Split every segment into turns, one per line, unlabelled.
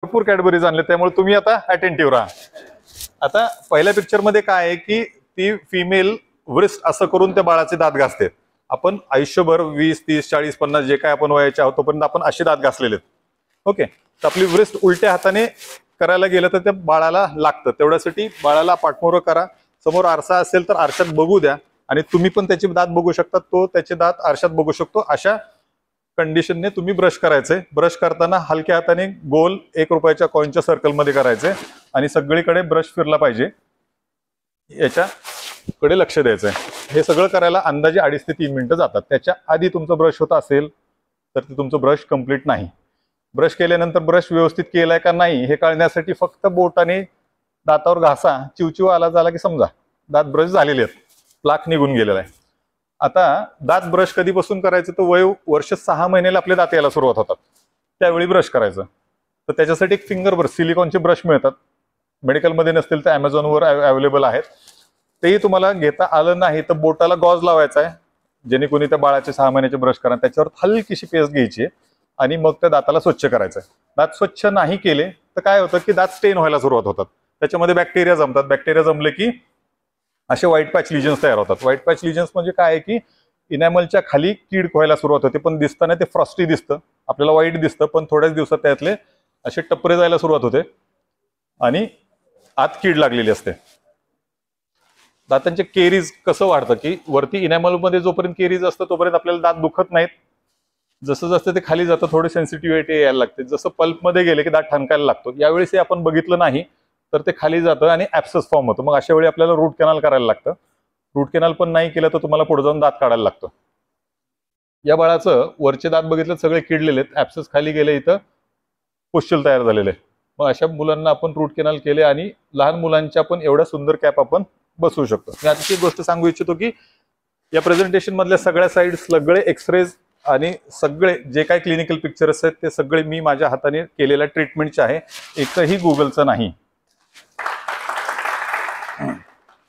भरपूर कॅडबरीज आणले, त्यामुळे तुम्ही आता अटेंटिव्ह राहा. आता पहिल्या पिक्चर मध्ये काय आहे की ती फिमेल व्रिस्ट असं करून त्या बाळाचे दात घासते. आपण आयुष्यभर 20, 30, 40, 50 जे काय आपण वयाचे आहोत तोपर्यंत आपण असे दात घासलेले आहेत. ओके, तर आपली व्रिस्ट उलट्या हाताने करायला गेलं तर त्या बाळाला लागतं. तेवढ्यासाठी बाळाला पाठमोरं करा. समोर आरसा असेल तर आरशात बघू द्या आणि तुम्ही पण त्याचे दात बघू शकता, तो त्याचे दात आरशात बघू शकतो. अशा कंडिशनने तुम्ही ब्रश करायचे. ब्रश करताना हलक्या हाताने गोल 1 रुपयाच्या कॉईनच्या सर्कलमध्ये करायचे आणि सगळीकडे ब्रश फिरला पाहिजे, याच्याकडे लक्ष द्यायचंय. हे सगळं करायला अंदाजे 2.5 ते 3 मिनिटं जातात. त्याच्या आधी तुमचं ब्रश होत असेल तर ते तुमचं ब्रश कंप्लीट नाही. ब्रश केल्यानंतर ब्रश व्यवस्थित केलाय का नाही हे कळण्यासाठी फक्त बोटाने दातावर घासा. चिवचिव आला झाला की समजा दात ब्रश झालेले आहेत, प्लाक निघून गेलेला आहे. आता दात ब्रश कधीपासून करायचं, तर वर्ष 6 महिन्याला आपले दात यायला सुरुवात होतात, त्यावेळी ब्रश करायचं. तर त्याच्यासाठी एक फिंगर ब्रश, सिलिकॉनचे ब्रश मिळतात. मेडिकलमध्ये नसतील तर ॲमेझॉनवर अवेलेबल आहेत. तेही तुम्हाला घेता आलं नाही तर बोटाला गॉज लावायचा आहे, जेणे कोणी त्या बाळाचे 6 महिन्याचे ब्रश करा. त्याच्यावर हलकीशी पेस्ट घ्यायची आणि मग त्या दाताला स्वच्छ करायचं. दात स्वच्छ नाही केले तर काय होतं की दात स्टेन व्हायला सुरुवात होतात. त्याच्यामध्ये बॅक्टेरिया जमतात. बॅक्टेरिया जमले की असे व्हाईट पॅच लिजन्स तयार होतात. व्हाईट पॅच लिजन्स म्हणजे काय आहे की इनॅमलच्या खाली कीड व्हायला सुरुवात होते, पण दिसताना ते फ्रॉस्टी दिसतं, आपल्याला वाईट दिसतं, पण थोड्याच दिवसात त्यातले असे टप्परे जायला सुरुवात होते आणि आत कीड लागलेली असते. दातांचे केरीज कसं वाढतं की वरती इनॅमलमध्ये जोपर्यंत केरीज असतं तोपर्यंत आपल्याला दात दुखत नाहीत. जसं जसं ते खाली जातं थोडी सेन्सिटिव्हिटी यायला लागते. जसं पल्पमध्ये गेले की दात ठणकायला लागतो. यावेळेस हे आपण बघितलं नाही तर ते खाली जातं आणि ऍब्सेस फॉर्म होतं. मग अशा वेळी आपल्याला रूट कॅनल करायला लागतं. रूट कॅनल पण नाही केलं तर तुम्हाला पुढे जाऊन दात काढायला लागतं. या बाळाचं वरचे दात बघितलं सगळे किडलेले आहेत, ऍब्सेस खाली गेले, इथं पुश्चल तयार झालेले. मग अशा मुलांना आपण रूट कॅनल केले आणि लहान मुलांच्या पण एवढ्या सुंदर कॅप आपण बसवू शकतो. मी आता एक गोष्ट सांगू इच्छितो की या प्रेझेंटेशन मधल्या सगळ्या साईड्स, सगळे एक्सरेज आणि सगळे जे काही क्लिनिकल पिक्चर्स आहेत ते सगळे मी माझ्या हाताने केलेल्या ट्रीटमेंटचे आहे, एकही गुगलचं नाही.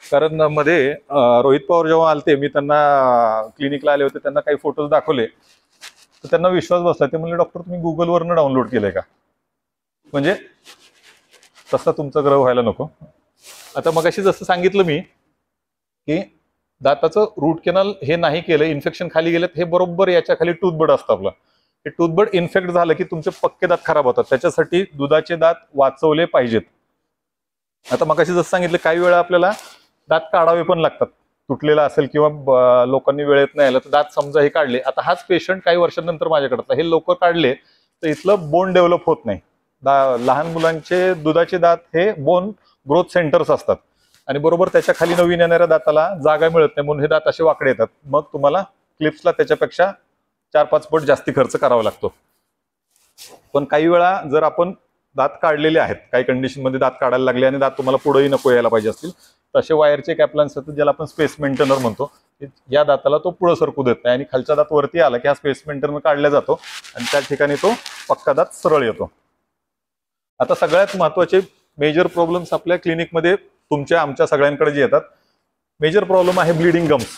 कारण मध्ये रोहित पवार जेव्हा आलते, मी त्यांना क्लिनिकला आले होते, त्यांना काही फोटोज दाखवले तर त्यांना विश्वास बसला. ते म्हणले डॉक्टर तुम्ही गुगलवरनं डाउनलोड केलंय का? म्हणजे तसा तुमचा ग्रह व्हायला नको. आता मगाशी जसं सांगितलं मी की दाताचं रूट कॅनल हे नाही केलं, इन्फेक्शन खाली गेलं, हे बरोबर याच्या खाली टूथबड असतं आपलं. हे टूथबड इन्फेक्ट झालं की तुमचे पक्के दात खराब होतात. त्याच्यासाठी दुधाचे दात वाचवले पाहिजेत. आता मगाशी जसं सांगितलं काही वेळा आपल्याला दात काढावे पण लागतात, तुटलेला असेल किंवा लोकांनी वेळेत नाही आलं तर दात समजा हे काढले. आता हाच पेशंट काही वर्षांनंतर माझ्याकडे, हे लवकर काढले तर इथलं बोन डेव्हलप होत नाही. लहान मुलांचे दुधाचे दात हे बोन ग्रोथ सेंटर्स असतात आणि बरोबर त्याच्या खाली नवीन येणाऱ्या दाताला जागा मिळत नाही, म्हणून हे दात असे वाकडे येतात. मग तुम्हाला क्लिप्सला त्याच्यापेक्षा 4-5 पट जास्ती खर्च करावा लागतो. पण काही वेळा जर आपण दात काढलेले आहेत, काही कंडिशनमध्ये दात काढायला लागले आणि दात तुम्हाला पुढेही नको यायला पाहिजे असतील, तसे वायरचे कॅपलान्स असतात ज्याला आपण स्पेस मेंटेनर म्हणतो. या दाताला तो पुढे सरकू देत नाही आणि खालचा दात वरती आला की हा स्पेस मेंटेनर काढला जातो आणि त्या ठिकाणी तो पक्का दात सरळ येतो. आता सगळ्यात महत्वाचे मेजर प्रॉब्लेम्स आपल्या क्लिनिकमध्ये तुमच्या आमच्या सगळ्यांकडे जे येतात, मेजर प्रॉब्लेम आहे ब्लिडिंग गम्स.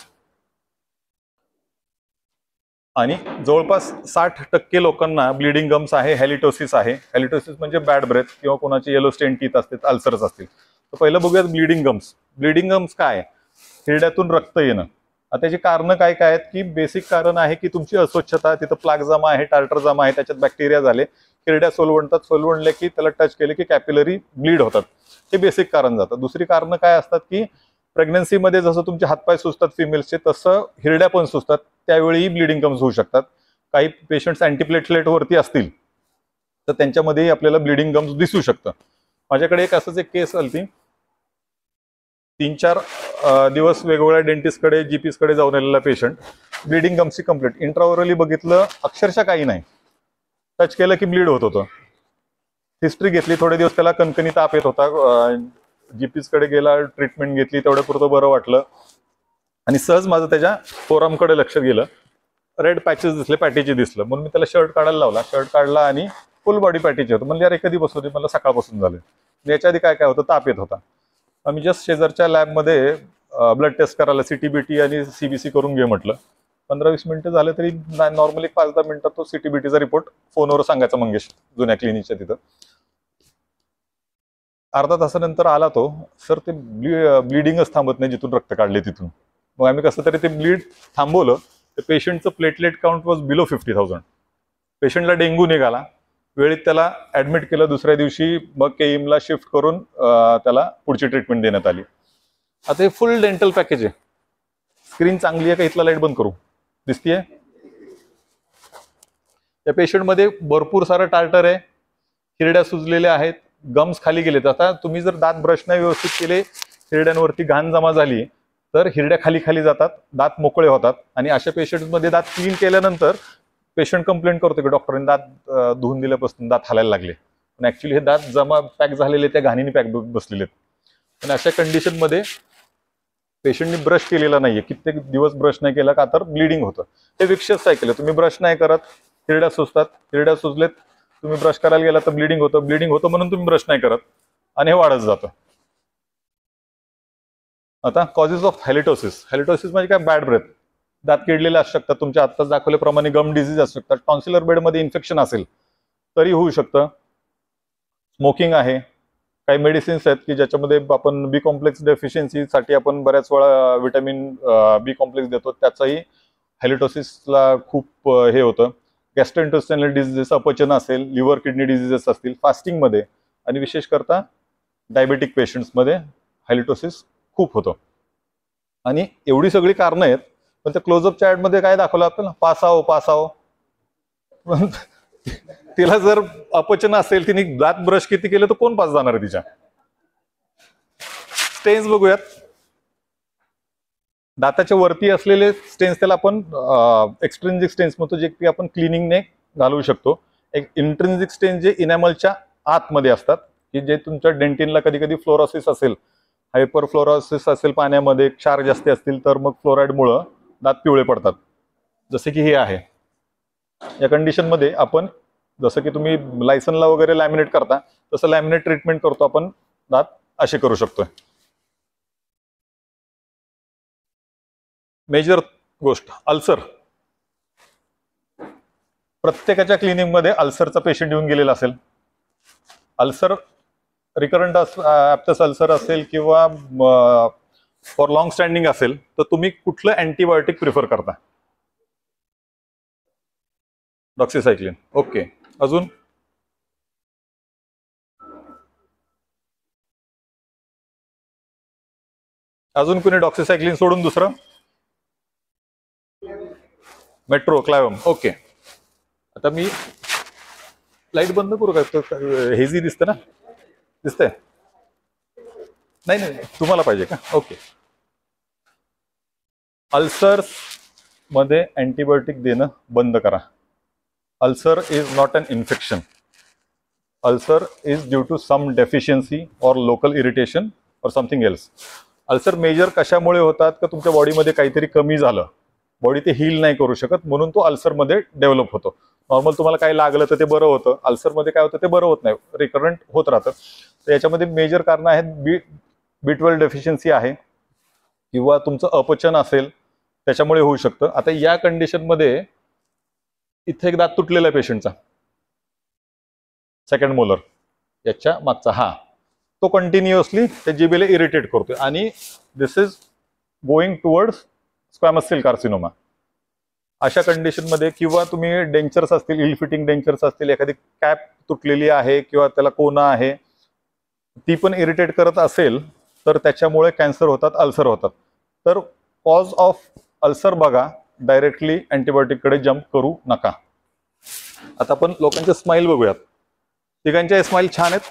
आणि जवळपास 60% लोकांना ब्लिडिंग गम्स आहे, हॅलिटोसिस आहे. हॅलिटोसिस म्हणजे बॅड ब्रेथ किंवा कोणाचे येलो स्टेन टीथ असतील, अल्सर्स असतील. तर पहिलं बघूयात ब्लिडिंग गम्स. ब्लिडिंग गम्स काय? हिरड्यातून रक्त येणं. आता त्याची कारणं काय काय आहेत की बेसिक कारण आहे की तुमची अस्वच्छता, तिथं प्लाक जमा आहे, टार्टर जमा आहे, त्याच्यात बॅक्टेरिया झाले, हिरड्या सोलवणतात, सोलवणले की त्याला टच केले की कॅपिलरी ब्लीड होतात. हे बेसिक कारण जातं. दुसरी कारणं काय असतात की प्रेग्नन्सीमध्ये जसं तुमचे हातपाय सुचतात फिमेल्सचे, तसं हिरड्या पण सुचतात, त्यावेळीही ब्लिडिंग गम्स होऊ शकतात. काही पेशंट्स अँटीप्लेटलेट वरती असतील तर त्यांच्यामध्येही आपल्याला ब्लिडिंग गम्स दिसू शकतं. माझ्याकडे एक असंच एक केस आली, 3-4 दिवस वेगवेगळ्या डेंटिस्टकडे, जीपीसकडे जाऊन आलेला पेशंट, ब्लिडिंग गम्सची कंप्लीट. इंट्राओरली बघितलं, अक्षरशः काही नाही, टच केलं की ब्लीड होत होतं. हिस्ट्री घेतली, थोडे दिवस त्याला कणकणी ताप येत होता, जीपीसकडे गेला, ट्रीटमेंट घेतली, तेवढ्यापुरतं बरं वाटलं आणि सहज माझं त्याच्या फोरमकडे लक्ष गेलं. रेड पॅचेस दिसले, पॅटीचे दिसलं, म्हणून मी त्याला शर्ट काढायला लावला. शर्ट काढला आणि फुल बॉडी पॅटीचे होतं. म्हणजे अरे कधी बसवते, मला सकाळपासून झालं. याच्या आधी काय काय होतं, ताप येत होता. आम्ही जस्ट शेजारच्या लॅबमध्ये ब्लड टेस्ट करायला सीटीबीटी आणि सीबीसी करून घे म्हटलं. 15-20 मिनिटं झाले तरी नॉर्मली 5-10 मिनिटात तो सीटीबीटीचा रिपोर्ट फोनवर सांगायचा मंगेश जुन्या क्लिनिकच्या तिथं. अर्धा तासानंतर आला तो, सर ते ब्लिडिंगच थांबत नाही जिथून रक्त काढले तिथून. मग आम्ही कसं तरी ते ब्लीड थांबवलं. तर पेशंटचं प्लेटलेट काउंट वॉज बिलो 50,000. पेशंटला डेंग्यू निघाला, वेळेत त्याला ऍडमिट केलं. दुसऱ्या दिवशी मग केईमला शिफ्ट करून त्याला पुढची ट्रीटमेंट देण्यात आली. आता हे फुल डेंटल पॅकेज आहे. स्क्रीन चांगली आहे का? इथला लाईट बंद करू, दिसतीये? त्या पेशंटमध्ये भरपूर सारं टार्टर आहे, हिरड्या सुजलेल्या आहेत, गम्स खाली गेलेत. आता तुम्ही जर दात ब्रश नाही व्यवस्थित केले, हिरड्यांवरती घाण जमा झाली तर हिरड्या खाली खाली जातात, दात मोकळे होतात. आणि अशा पेशंटमध्ये दात क्लीन केल्यानंतर पेशंट कंप्लेंट करतो की डॉक्टरांनी दात धुवून दिल्यापासून दात हालायला लागले. पण ऍक्च्युली हे दात जमा पॅक झालेले त्या घाणीने पॅक बसलेले आहेत. पण अशा कंडिशनमध्ये पेशंटनी ब्रश केलेला नाहीये, कित्येक दिवस ब्रश नाही केला का तर ब्लिडिंग होतं. हे विक्शियस सायकल आहे. तुम्ही ब्रश नाही करत, हिरड्या सुजतात, हिरड्या सुजलेत, तुम्ही ब्रश करायला गेला तर ब्लिडिंग होतं, ब्लिडिंग होतं म्हणून तुम्ही ब्रश नाही करत आणि हे वाढत जातं. आता कॉजेस ऑफ हॅलिटोसिस. हॅलिटोसिस म्हणजे काय? Bad breath. दात किडलेले असू शकतात, तुमच्या आत्ताच दाखवल्याप्रमाणे गम डिझीज असू शकतात, टॉन्सिलर बेडमध्ये इन्फेक्शन असेल तरी होऊ शकतं. स्मोकिंग आहे, काही मेडिसिन्स आहेत की ज्याच्यामध्ये आपण बी कॉम्प्लेक्स डेफिशियन्सीसाठी आपण बऱ्याच वेळा विटॅमिन बी कॉम्प्लेक्स देतो, त्याचाही हॅलिटोसिसला खूप हे होतं. गॅस्ट्रोइंटेस्टायनल डिझीजेस, अपचन असेल, लिव्हर किडनी डिझीजेस असतील, फास्टिंगमध्ये आणि विशेष करता डायबेटिक पेशंट्समध्ये हॅलिटोसिस खूप होतं. आणि एवढी सगळी कारणं आहेत, पण त्या क्लोजअपच्या ऍडमध्ये काय दाखवलं आपल्याला? पासाव. तिला जर अपचन असेल, तिने दात ब्रश किती केलं तर कोण पास जाणार आहे तिच्या? स्टेन्स बघूयात. दाताच्या वरती असलेले स्टेन्स त्याला आपण एक्सट्रिन्सिक स्टेन्स म्हणतो, जे की आपण क्लिनिंगने घालवू शकतो. एक इंट्रिन्सिक स्टेन्स जे इनॅमलच्या आतमध्ये असतात, की जे तुमच्या डेंटिनला कधी कधी फ्लोरोसिस असेल, हायपर फ्लोरोसिस असेल, पाण्यामध्ये क्षार जास्ती असतील तर मग फ्लोराईडमुळं दात पिवळे पडतात, जसे की हे आहे. या कंडिशनमध्ये आपण जसं की तुम्ही लायसनला वगैरे लॅमिनेट करता तसं लॅमिनेट ट्रीटमेंट करतो आपण, दात असे करू शकतोय. मेजर गोष्ट अल्सर. प्रत्येकाच्या क्लिनिकमध्ये अल्सरचा पेशंट येऊन गेलेला असेल. अल्सर रिकरंट ॲप्टस अल्सर असेल किंवा फॉर लॉंग स्टँडिंग असेल तर तुम्ही कुठलं अँटीबायोटिक प्रिफर करता? डॉक्सिसायक्लिन. ओके. अजून? अजून कुणी डॉक्सिसायक्लिन सोडून दुसरं? मेट्रो क्लायवम. ओके. आता मी लाईट बंद करू का? हेझी दिसतं ना? दिसतंय? नाही, तुम्हाला पाहिजे का? ओके. अल्सर्स मध्ये अँटीबायोटिक देणं बंद करा. Ulcer is not an infection. Ulcer is due to some deficiency or local irritation or something else. Ulcer major कशामुळे होतात? का तुमच्या बॉडीमध्ये काहीतरी कमी झालं, बॉडी ते हील नाही करू शकत, म्हणून तो अल्सरमध्ये डेव्हलप होतो. नॉर्मल तुम्हाला काही लागलं तर ते बरं होतं, अल्सरमध्ये काय होतं? ते बरं होत नाही, रिकरंट होत राहतं. तर याच्यामध्ये मेजर कारणं आहेत. B12 डेफिशियन्सी आहे किंवा तुमचं अपचन असेल त्याच्यामुळे होऊ शकतं. आता या कंडिशनमध्ये इथे एक दात तुटलेला आहे पेशंटचा, सेकंड मोलर याच्या मागचा, तो कंटिन्युअसली त्या जिभेला इरिटेट करतोय आणि this is going towards squamous cell carcinoma. अशा कंडिशनमध्ये किंवा तुम्ही डेंचर्स असतील, इल फिटिंग डेंचर्स असतील, एखादी कॅप तुटलेली आहे किंवा त्याला कोना आहे, ती पण इरिटेट करत असेल तर त्याच्यामुळे कॅन्सर होतात, अल्सर होतात. तर कॉज ऑफ अल्सर बघा, डायरेक्टली अँटीबायोटिककडे जम्प करू नका. आता आपण लोकांचे स्माईल बघूयात. तिघांच्या स्माईल छान आहेत.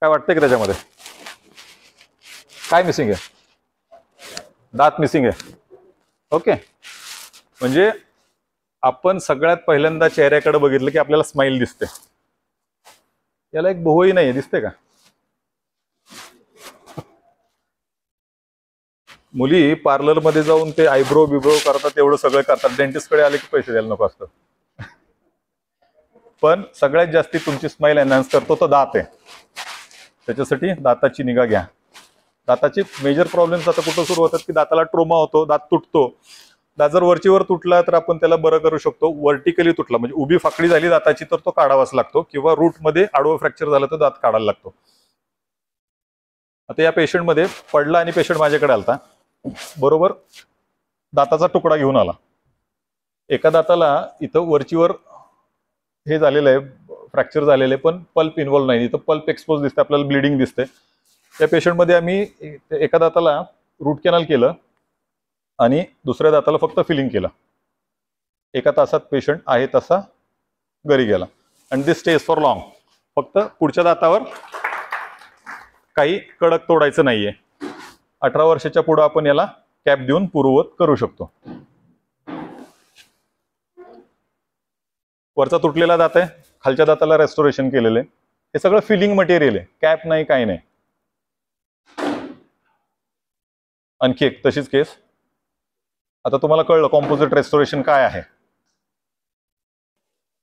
काय वाटतंय की त्याच्यामध्ये काय मिसिंग आहे? दात मिसिंग आहे. ओके. म्हणजे आपण सगळ्यात पहिल्यांदा चेहऱ्याकडे बघितलं की आपल्याला स्माईल दिसते. याला एक भोवही नाहीये, दिसते का? मुली पार्लरमध्ये जाऊन ते आयब्रो बिब्रो करतात, एवढं सगळं करतात, डेंटिस्टकडे आले की पैसे द्यायला नको असतं. पण सगळ्यात जास्ती तुमची स्माईल एनहान्स करतो तो दात आहे. त्याच्यासाठी दाताची निगा घ्या. दाताची मेजर प्रॉब्लेम्स आता कुठं सुरू होतात की दाताला ट्रोमा होतो, दात तुटतो. दात जर वरचीवर तुटला तर आपण त्याला बरं करू शकतो. व्हर्टिकली तुटला म्हणजे उभी फाकडी झाली दाताची तर तो काढावाच लागतो, किंवा रूटमध्ये आडवं फ्रॅक्चर झालं तर दात काढायला लागतो. आता या पेशंटमध्ये पडला आणि पेशंट माझ्याकडे आलता, बरोबर दाताचा तुकडा घेऊन आला. एका दाताला इथं वरचीवर हे झालेलं आहे, फ्रॅक्चर झालेलं आहे, पण पल्प इन्व्हॉल्व नाही. इथं पल्प एक्सपोज दिसते, आपल्याला ब्लिडिंग दिसते. त्या पेशंटमध्ये आम्ही एका दाताला रूट कॅनल केलं आणि दुसऱ्या दाताला फक्त फिलिंग केलं. 1 तासात पेशंट आहे तसा घरी गेला. आणि दिस स्टेज फॉर लॉंग. फक्त पुढच्या दातावर काही कडक तोडायचं नाहीये. 18 वर्षाच्या पुढे आपण याला कॅप देऊन पूर्ववत करू शकतो. वरचा तुटलेला दात आहे, खालच्या दाताला रेस्टोरेशन केलेलं आहे. हे सगळं फिलिंग मटेरियल आहे, कॅप नाही, काही नाही. आणखी एक तशीच केस. आता तुम्हाला कळलं कॉम्पोजिट रेस्टोरेशन काय आहे.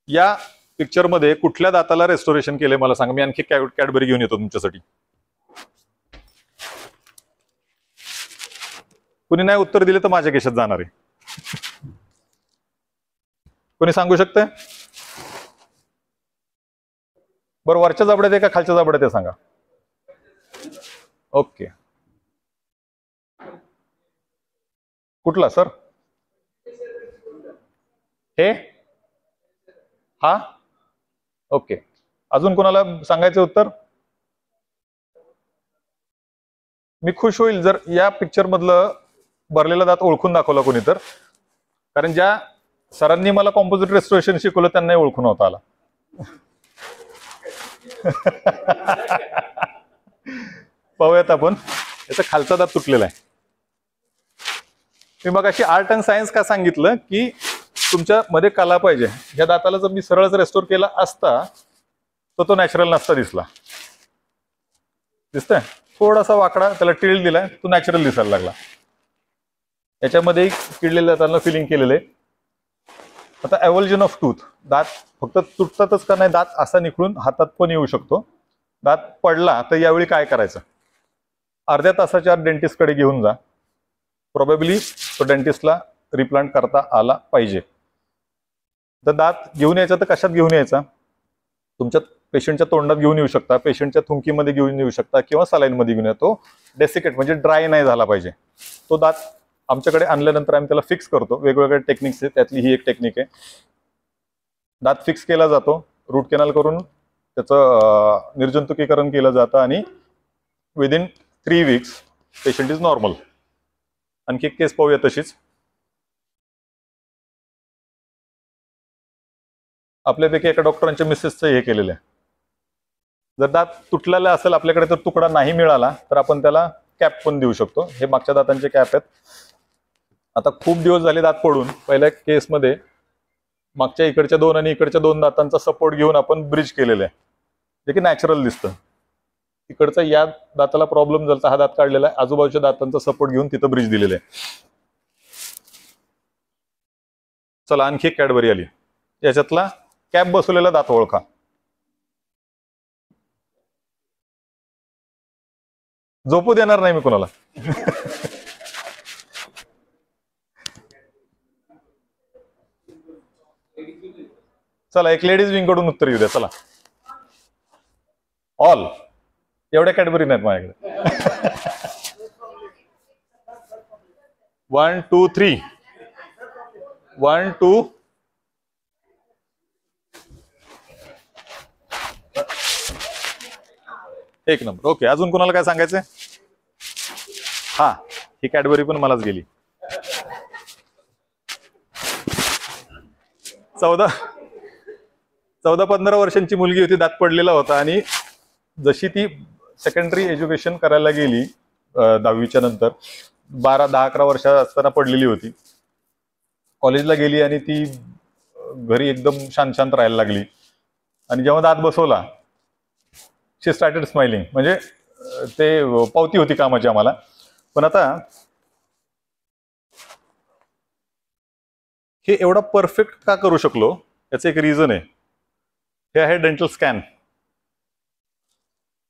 या पिक्चरमध्ये कुठल्या दाताला रेस्टोरेशन केले मला सांगा, मी आणखी कॅडबरी घेऊन येतो तुमच्यासाठी. कुणी नाही उत्तर दिले तर माझ्या केशात जाणार आहे. कोणी सांगू शकते? बरं, वरच्या जबड्यात आहे का खालच्या जबड्यात आहे सांगा. ओके, कुठला सर? हे हा ओके. अजून कोणाला सांगायचं उत्तर? मी खुश होईल जर या पिक्चर मधलं भरलेला दात ओळखून दाखवला कोणी तर, कारण ज्या सरांनी मला कॉम्पोजिट रेस्टोरेशन शिकवलं त्यांनाही ओळखून होता आला. पाहूयात आपण. याचा खालचा दात तुटलेला आहे. मी मग अशी आर्ट अँड सायन्स का सांगितलं की तुमच्या मध्ये कला पाहिजे. या दाताला जर मी सरळच रेस्टोर केला असता तर तो नॅचरल नसता दिसला. दिसतंय थोडासा वाकडा, त्याला टिल्ड दिलाय, तो नॅचरल दिसायला लागला. याच्यामध्ये किडलेल्या दातांना फिलिंग केलेलं आहे. आता एव्हल्जन ऑफ टूथ. दात फक्त तुटतातच का नाही, दात असा निखळून हातात पण येऊ शकतो. दात पडला तर यावेळी काय करायचं? अर्ध्या तासाच्या डेंटिस्टकडे घेऊन जा. प्रोबेबली तो डेंटिस्टला रिप्लांट करता आला पाहिजे. तर दात घेऊन यायचा तर कशात घेऊन यायचा? तुमच्या पेशंटच्या तोंडात घेऊन येऊ शकता, पेशंटच्या थुंकीमध्ये घेऊन येऊ शकता, किंवा सलाईनमध्ये घेऊन येतो. डेसिकेट म्हणजे ड्राय नाही झाला पाहिजे. तो दात आमच्याकडे आणल्यानंतर आम्ही त्याला फिक्स करतो. वेगवेगळ्या टेक्निक्स आहेत, त्यातली ही एक टेक्निक आहे. दात फिक्स केला जातो, रूट कॅनल करून त्याचं निर्जंतुकीकरण केलं जातं आणि within 3 weeks patient is normal. आणखी एक केस पाहूया तशीच. आपल्यापैकी एका डॉक्टरांच्या मिसेसचं हे केलेलं आहे. जर दात तुटलेला असेल आपल्याकडे तर तुकडा नाही मिळाला तर आपण त्याला कॅप पण देऊ शकतो. हे मागच्या दातांचे कॅप आहेत. आता खूप दिवस झाले दात पडून. पहिल्या केसमध्ये मागच्या इकडच्या 2 आणि इकडच्या 2 दातांचा सपोर्ट घेऊन आपण ब्रिज केलेलं आहे, जे की नॅचरल दिसतं. इकडचा या दाताला प्रॉब्लेम झाला, हा दात काढलेला आहे, आजूबाजूच्या दातांचा सपोर्ट घेऊन तिथं ब्रिज दिलेलं आहे. चला आणखी एक कॅडबरी आली. याच्यातला कॅप बसवलेला दात ओळखा. झोपू देणार नाही मी कोणाला. चला एक लेडीज विंग कडून उत्तर येऊ द्या. चला ऑल. एवढ्या कॅडबरी नाहीत माझ्याकडे. 1 2 3 1 2 1 नंबर. ओके, अजून कोणाला काय सांगायचंय? हा, ही कॅडबरी पण मलाच गेली. 14-15 वर्षांची मुलगी होती, दात पडलेला होता आणि जशी ती सेकंडरी एज्युकेशन करायला गेली 10वीच्या नंतर, 10-11 वर्ष असताना पडलेली होती. कॉलेजला गेली आणि ती घरी एकदम शांत शांत राहायला लागली. आणि जेव्हा दात बसवला शी स्टार्टेड स्माइलिंग. म्हणजे ते पावती होती कामाची आम्हाला. पण आता हे एवढा परफेक्ट का करू शकलो याचं एक रिझन आहे. हे आहे डेंटल स्कॅन.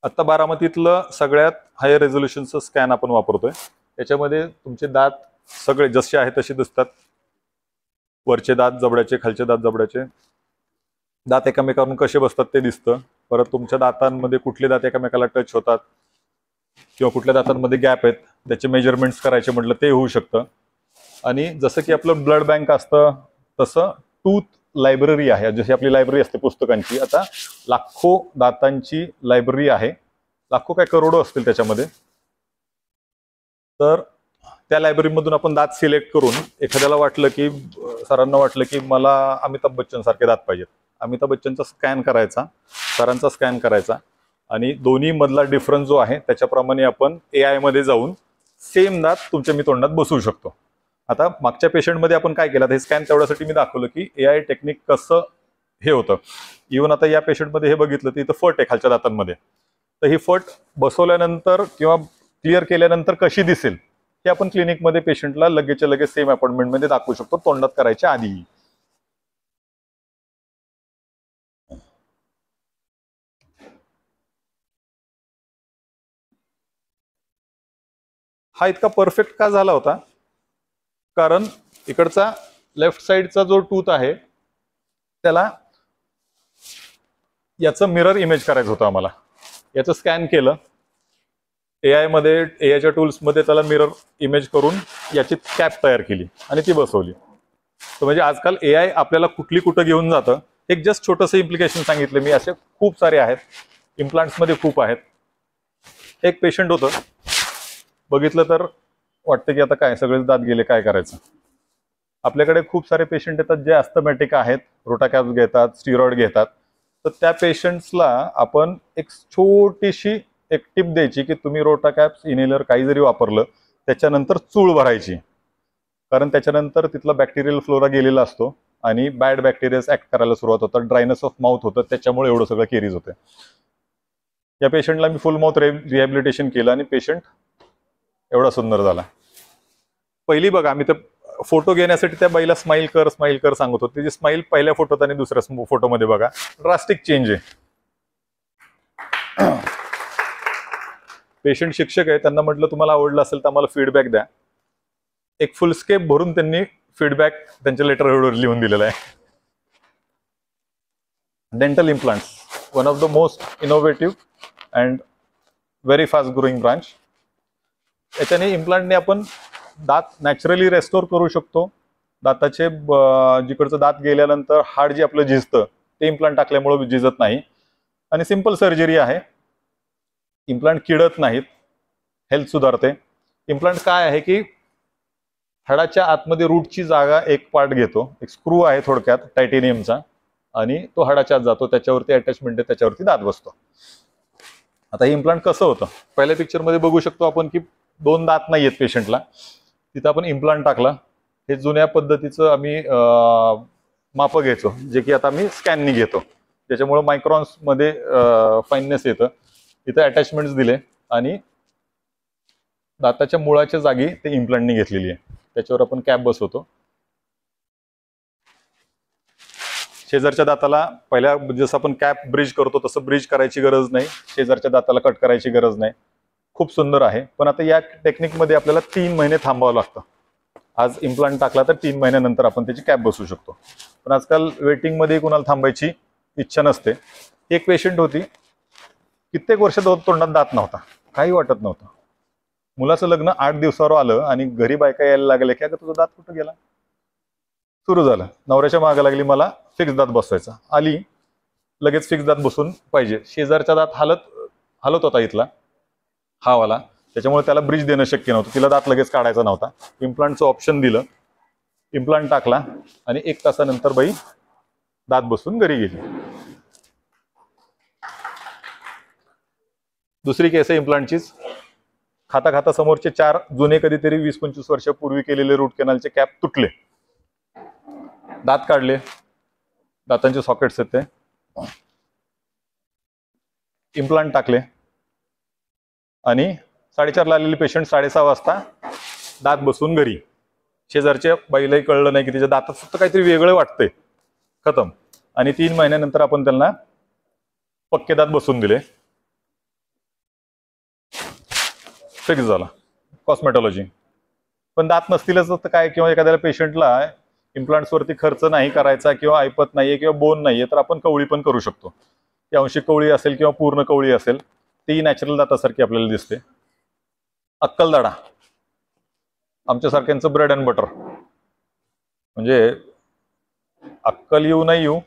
आता बारामतीतलं सगळ्यात हायर रेझोल्युशनचं स्कॅन आपण वापरतोय. त्याच्यामध्ये तुमचे दात सगळे जसे आहे तसे दिसतात. वरचे दात जबड्याचे, खालचे दात जबड्याचे, दात एकामेकावरून कसे बसतात ते दिसतं. परत तुमच्या दातांमध्ये कुठले दात एकामेकाला टच होतात किंवा कुठल्या दातांमध्ये गॅप आहेत त्याचे मेजरमेंट्स करायचे म्हटलं ते होऊ शकतं. आणि जसं की आपलं ब्लड बँक असतं तसं टूथ लायब्ररी आहे, जशी आपली लायब्ररी असते पुस्तकांची, आता लाखो दातांची लायब्ररी आहे, लाखो काय करोडो असतील त्याच्यामध्ये. तर त्या लायब्ररीमधून आपण दात सिलेक्ट करून, एखाद्याला वाटलं की, सरांना वाटलं की मला अमिताभ बच्चन सारखे दात पाहिजेत, अमिताभ बच्चनचा स्कॅन करायचा, सरांचा स्कॅन करायचा, आणि दोन्ही मधला डिफरन्स जो आहे त्याच्याप्रमाणे आपण AI मध्ये जाऊन सेम दात तुमच्या मी तोंडात बसवू शकतो. आता मागच्या पेशंटमध्ये आपण काय केलं, हे स्कॅन तेवढ्यासाठी मी दाखवलं की AI टेक्निक कसं हे होतं. इव्हन आता या पेशंटमध्ये हे बघितलं तर इथं फट आहे खालच्या दातांमध्ये, तर ही फट बसवल्यानंतर किंवा क्लिअर केल्यानंतर कशी दिसेल हे आपण क्लिनिकमध्ये पेशंटला लगेचच्या लगेच सेम अपॉइंटमेंटमध्ये दाखवू शकतो, तोंडात करायच्या आधी. हा इतका परफेक्ट का झाला होता, कारण इकडचा लेफ्ट साइडचा जो टूथ आहे त्याला याचं मिरर इमेज करायचं होतं आम्हाला. याचं स्कॅन केलं AI मध्ये, AIच्या टूल्समध्ये त्याला मिरर इमेज करून याची कॅप तयार केली आणि ती बसवली. तर म्हणजे आजकाल AI आपल्याला कुठं घेऊन जातं. एक जस्ट छोटंसं इम्प्लिकेशन सांगितलं मी, असे खूप सारे आहेत, इम्प्लांट्समध्ये खूप आहेत. एक पेशंट होतं, बघितलं तर वाटतं की आता काय सगळेच दात गेले, काय करायचं. आपल्याकडे खूप सारे पेशंट येतात जे अस्थमॅटिक आहेत, रोटाकॅप्स घेतात, स्टिरॉइड घेतात. तर त्या पेशंट्सला आपण एक छोटीशी एक टिप द्यायची की तुम्ही रोटाकॅप्स, इनहेलर काही जरी वापरलं त्याच्यानंतर चूळ भरायची, कारण त्याच्यानंतर तिथला बॅक्टेरियल फ्लोरा गेलेला असतो आणि बॅड बॅक्टेरियाज ऍक्ट करायला सुरुवात होतात, ड्रायनेस ऑफ माउथ होतं, त्याच्यामुळे एवढं सगळं केरीज होते. या पेशंटला मी फुल माउथ रिहॅबिलिटेशन केलं आणि पेशंट एवढा सुंदर झाला. पहिली बघा, आम्ही तर फोटो घेण्यासाठी त्या बाईला स्माइल कर सांगत होते. तिची स्माइल पहिल्या फोटोत आणि दुसऱ्या फोटोमध्ये बघा, ड्रास्टिक चेंज आहे. पेशंट शिक्षक आहे, त्यांना म्हटलं तुम्हाला आवडलं असेल तर आम्हाला फीडबॅक द्या. एक फुलस्केप भरून त्यांनी फीडबॅक त्यांच्या लेटरवर लिहून दिलेला आहे. Dental implants, one of the most innovative and very fast growing branch. याच्याने इम्प्लांटने आपण दात नॅचरली रेस्टोर करू शकतो. दाताचे जिकडचं दात गेल्यानंतर हाड जे आपलं झिजतं ते इम्प्लांट टाकल्यामुळे झिजत नाही, आणि सिंपल सर्जरी आहे. इम्प्लांट किडत नाहीत, हेल्थ सुधारते. इम्प्लांट काय आहे की हाडाच्या आतमध्ये रूटची जागा एक पार्ट घेतो, एक स्क्रू आहे थोडक्यात टायटेनियमचा, आणि तो हाडाच्या आत जातो, त्याच्यावरती अटॅचमेंट आहे, त्याच्यावरती दात बसतो. आता हे इम्प्लांट कसं होतं, पहिल्या पिक्चरमध्ये बघू शकतो आपण की 2 दात नाही आहेत पेशंटला, तिथं आपण इम्प्लांट टाकला. हे जुन्या पद्धतीचं आम्ही मापं घ्यायचो, जे की आता आम्ही स्कॅननी घेतो, त्याच्यामुळे मायक्रॉन्समध्ये फाईननेस येतं. इथं अटॅचमेंट्स दिले आणि दाताच्या मुळाच्या जागी ते इम्प्लांटनी घेतलेली आहे, त्याच्यावर आपण कॅप बसवतो. शेजारच्या दाताला पहिल्या जसं आपण कॅप ब्रिज करतो तसं ब्रिज करायची गरज नाही, शेजारच्या दाताला कट करायची गरज नाही. खूप सुंदर आहे. पण आता या टेक्निकमध्ये आपल्याला 3 महिने थांबावं लागतं. आज इम्प्लांट टाकला तर 3 महिन्यानंतर आपण त्याची कॅप बसवू शकतो. पण आजकाल वेटिंगमध्ये कोणाला थांबायची इच्छा नसते. एक पेशंट होती, कित्येक वर्ष तोंडात दात नव्हता, काही वाटत नव्हतं. मुलाचं लग्न 8 दिवसावर आलं आणि घरी बायका यायला लागले की अगं तुझा दात कुठं गेला. सुरू झालं, नवऱ्याच्या मागे लागली मला फिक्स दात बसवायचा. आली लगेच फिक्स दात बसून पाहिजे. शेजारचा दात हलत होता इथला, हा वाला, त्याच्यामुळे त्याला ब्रिज देणं शक्य नव्हतं, तिला दात लगेच काढायचा नव्हता. इम्प्लांटचं ऑप्शन दिलं, इम्प्लांट टाकला आणि 1 तासानंतर बाई दात बसून घरी गेली. दुसरी केस आहे इम्प्लांटचीच. खाता खाता समोरचे 4 जुने कधीतरी 20-25 वर्षापूर्वी केलेले रूट कॅनलचे कॅप तुटले, दात काढले, दातांचे सॉकेट्स आहेत ते, इम्प्लांट टाकले आणि 4:30 ला आलेले पेशंट 6:30 वाजता दात बसून घरी. शेजारच्या बाईलाही कळलं नाही की तिच्या दातात फक्त काहीतरी वेगळं वाटतंय, खतम. आणि 3 महिन्यानंतर आपण त्यांना पक्के दात बसून दिले, फिक्स झाला. कॉस्मेटॉलॉजी. पण दात नसतीलच तर काय, किंवा एखाद्याला पेशंटला इम्प्लांट्स वरती खर्च नाही करायचा किंवा ऐपत नाहीये किंवा बोन नाहीये तर आपण कवळी पण करू शकतो. ती आंशिक कवळी असेल किंवा पूर्ण कवळी असेल ती नॅचरल दातासारखी आपल्याला दिसते. अक्कलदाढा आमच्यासारख्यांचं ब्रेड अँड बटर, म्हणजे अक्कल येऊ नाही येऊ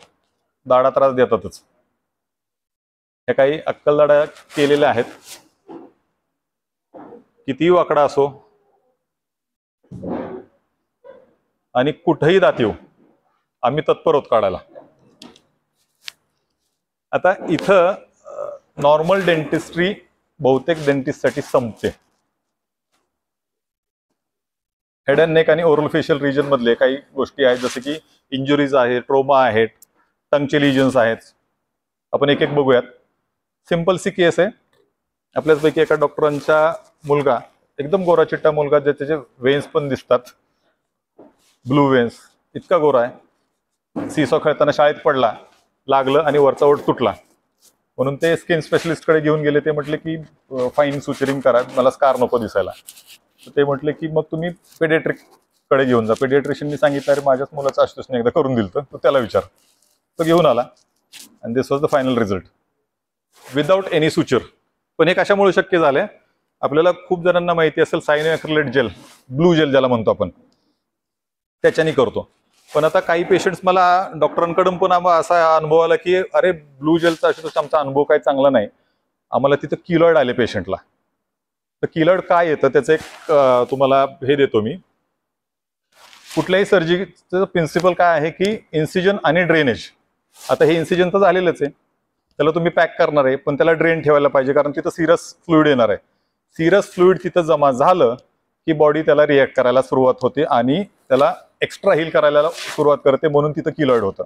दाढा त्रास देतातच. ह्या काही अक्कलदाढा केलेल्या आहेत. कितीही वाकडा असो आणि कुठेही दात येऊ आम्ही तत्पर होत काढायला. आता इथं नॉर्मल डेंटिस्ट्री बहुतेक डेंटिस्टसाठी संपते. हेड अँड नेक आणि ओरल फेशियल रिजन मधले काही गोष्टी आहेत, जसे की इंजुरीज आहेत, ट्रोमा आहेत, टंगचे लिजन्स आहेत. आपण एक एक बघूयात. सिंपल सी केस आहे. आपल्याचपैकी एका डॉक्टरांचा मुलगा, एकदम गोरा चिट्टा मुलगा, ज्याचे वेन्स पण दिसतात, ब्लू वेन्स, इतका गोरा आहे. सीसॉ खेळताना शाळेत पडला, लागलं आणि वरचा ओठ तुटला, म्हणून ते स्किन स्पेशलिस्टकडे घेऊन गेले. ते म्हटले की फाईन सुचरिंग करा, मला स्कार नको दिसायला. तर ते म्हटले की मग तुम्ही पेडियाट्रिक कडे घेऊन जा. पेडियाट्रिशियननी सांगितलं, अरे माझ्याच मुलाचं आशुतोषने एकदा करून दिलं तर त्याला विचार. तो घेऊन आला आणि this was the final result without any suture. पण हे कशामुळे शक्य झालंय? आपल्याला खूप जणांना माहिती असेल सायनोॲक्रिलेट जेल, ब्लू जेल ज्याला म्हणतो आपण, त्याच्याने करतो. पण आता काही पेशंट्स मला डॉक्टरांकडून पण असा अनुभव आला की अरे ब्लू जेलचा आशुतोष आमचा अनुभव काही चांगला नाही, आम्हाला तिथं किलॉइड आले पेशंटला. तर किलॉइड काय येतं त्याचं एक तुम्हाला हे देतो मी. कुठल्याही सर्जरीचं प्रिन्सिपल काय आहे की इन्सिजन आणि ड्रेनेज. आता हे इन्सिजन तर झालेलंच आहे, त्याला तुम्ही पॅक करणार आहे, पण त्याला ड्रेन ठेवायला पाहिजे, कारण तिथं सिरस फ्लुइड येणार आहे. सिरस फ्लुइड तिथं जमा झालं की बॉडी त्याला रिॲक्ट करायला सुरुवात होते आणि त्याला एक्स्ट्रा हील करायला सुरुवात करते, म्हणून तिथं किलॉइड होतं.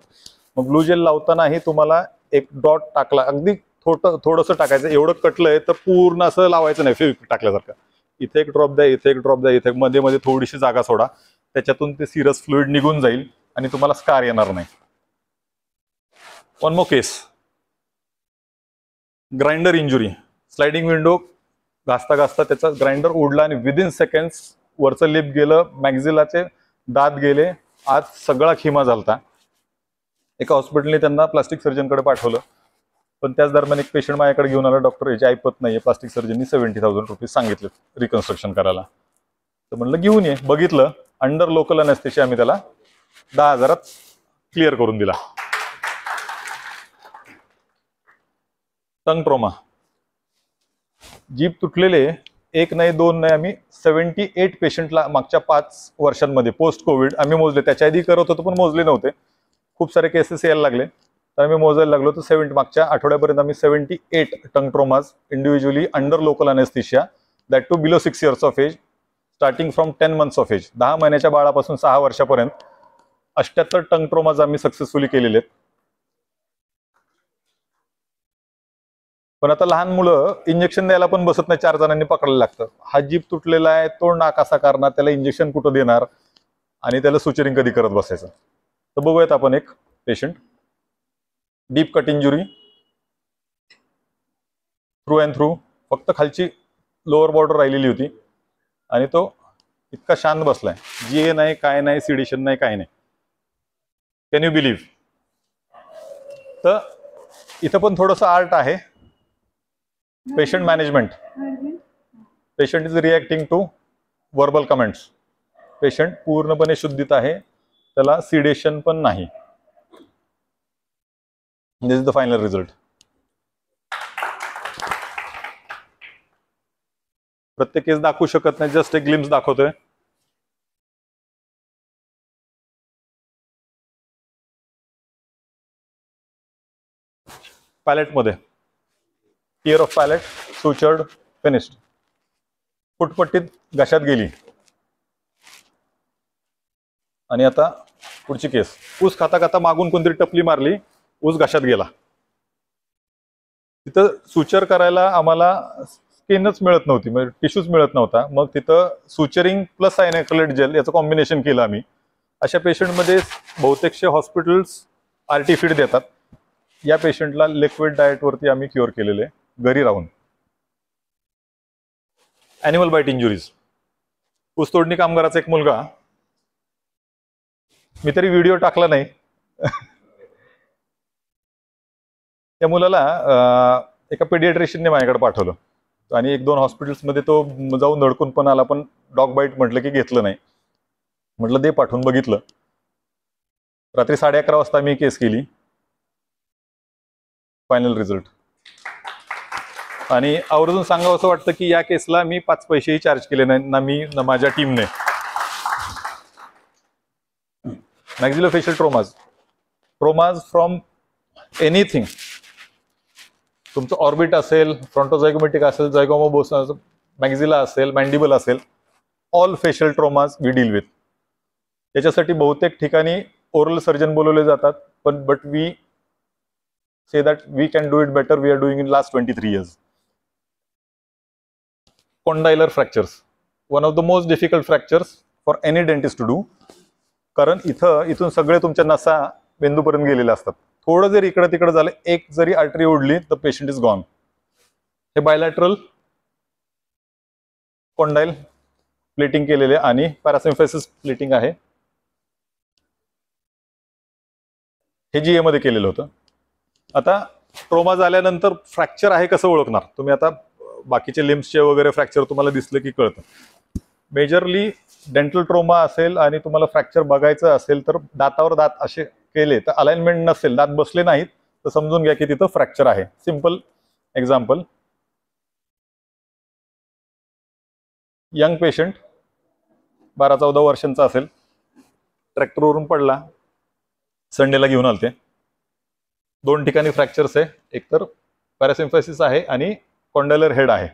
मग ब्लू जेल लावतानाही तुम्हाला एक डॉट टाकला, अगदी थोडंसं टाकायचं. एवढं कटलंय तर पूर्ण असं लावायचं नाही फेविक्विक टाकल्यासारखं. इथे एक ड्रॉप द्या, इथे एक ड्रॉप द्या, इथे मध्ये मध्ये थोडीशी जागा सोडा, त्याच्यातून ते सिरस फ्लुइड निघून जाईल आणि तुम्हाला स्कार येणार नाही. One more case, grinder injury. Sliding window घासता घासता त्याचा ग्राइंडर उडला आणि विदिन सेकंड्स वरचं लिप गेलं, मॅक्झिलाचे दात गेले, आज सगळा खिमा झालता. एका हॉस्पिटलने त्यांना प्लास्टिक सर्जनकडे पाठवलं, पण त्याच दरम्यान एक पेशंट माझ्याकडे घेऊन आला, डॉक्टर याची ऐपत नाहीये, प्लास्टिक सर्जननी $70,000 सांगितले रिकन्स्ट्रक्शन करायला. तर म्हणलं घेऊन ये. बघितलं, अंडर लोकल अनेस्थेशिया आम्ही त्याला 10,000 क्लिअर करून दिला. टंग ट्रोमा, जीभ तुटलेले एक नाही दोन नाही, आम्ही 78 पेशंटला मागच्या 5 वर्षांमध्ये पोस्ट कोविड आम्ही मोजले. त्याच्या आधी करत होतो पण मोजले नव्हते, खूप सारे केसेस यायला लागले तर आम्ही मोजायला लागलो. तर मागच्या आठवड्यापर्यंत आम्ही 78 tongue traumas individually under local anaesthesia, that to below 6 years of age, starting from 10 months of age, 10 महिन्याच्या बाळापासून 6 वर्षापर्यंत 78 टंग ट्रोमाज आम्ही सक्सेसफुली केलेले आहेत. पण आता लहान मुलं इंजेक्शन द्यायला पण बसत नाही, 4 जणांनी पकडायला लागतं. हा जीभ तुटलेला आहे, तोंड नाक असा करणार, त्याला इंजेक्शन कुठं देणार आणि त्याला सुचरिंग कधी करत बसायचं. तर बघूयात आपण एक patient. Deep cut injury, through and through, फक्त खालची लोअर बॉर्डर राहिलेली होती आणि तो इतका शांत बसलाय, जीए नाही, काय नाही, सिडिशन नाही, काय नाही. Can you believe? तर इथं पण थोडंसं आर्ट आहे. Patient management. Patient is reacting to verbal comments. Patient पूर्णपणे शुद्धीत आहे, त्याला सिडेशन पण नाही. This is the final result. प्रत्येक केस दाखवू शकत नाही, जस्ट एक ग्लिम्स दाखवतोय. पॅलेट मध्ये टिअर ऑफ पॅलेट, सुचर्ड, फिनिश्ड. फुटपट्टीत घशात गेली. आणि आता पुढची केस. ऊस खाता खाता मागून कोणतरी टपली मारली, ऊस घशात गेला. तिथं सुचर करायला आम्हाला स्किनच मिळत नव्हती, म्हणजे टिश्यूच मिळत नव्हता. मग तिथं सुचरिंग प्लस सायनोॲक्रिलेट जेल याचं कॉम्बिनेशन केलं आम्ही. अशा पेशंटमध्ये बहुतेकशे हॉस्पिटल्स आरटी फीड देतात. या पेशंटला लिक्विड डाएटवरती आम्ही क्युअर केलेले घरी राहून. Animal bite injuries. ऊसतोडणी कामगाराचा एक मुलगा मी तरी व्हिडिओ टाकला नाही. त्या मुलाला एका पेडियाट्रिशियनने माझ्याकडे पाठवलं आणि 1-2 हॉस्पिटल्समध्ये तो जाऊन धडकून पण आला, पण डॉग बाईट म्हटलं की घेतलं नाही. म्हटलं दे पाठवून. बघितलं. रात्री 11:30 वाजता मी केस केली. Final result. आणि आवर्जून सांगावं असं वाटतं की या केसला मी 5 पैसेही चार्ज केले नाही, ना मी ना माझ्या टीमने. Maxillofacial traumas from anything. तुमचं ऑर्बिट असेल, फ्रॉन्टोझायगोमेटिक असेल, जायगोमोबोस, मॅक्झिला असेल, मॅन्डिबल असेल, all facial traumas we deal with. त्याच्यासाठी बहुतेक ठिकाणी ओरल सर्जन बोलवले जातात, पण but we say that we can do it better. We are doing in last 23 years. Condylar fractures, one of the most difficult fractures for any dentist to do. कारण इथून सगळे तुमच्या नसा मेंदूपर्यंत गेलेले असतात. थोडं जरी इकडे तिकडे झालं, एक जरी आर्टरी उडली तर पेशंट इज गॉन. हे बायलॅटरल कॉन्डाईल प्लेटिंग केलेले आणि पॅरासिम्फेसिस प्लेटिंग आहे. हे जीए मध्ये केलेलं होतं. आता ट्रोमा झाल्यानंतर फ्रॅक्चर आहे कसं ओळखणार तुम्ही? आता बाकीचे लिम्सचे वगैरे फ्रॅक्चर तुम्हाला दिसलं की कळतं. मेजरली डेंटल ट्रोमा असेल आणि तुम्हाला फ्रॅक्चर बघायचं असेल तर दातावर दात असे केले तर अलाइनमेंट नसेल, दात बसले नाहीत तर समजून घ्या की तिथं फ्रॅक्चर आहे. सिंपल एक्झाम्पल, यंग पेशंट 12-14 वर्षांचा असेल, ट्रॅक्टरवरून पडला, संडेला घेऊन आलते. 2 ठिकाणी फ्रॅक्चर्स आहे, एकतर पॅरासिम्फेसिस आहे आणि कॉन्डायलर हेड आहे.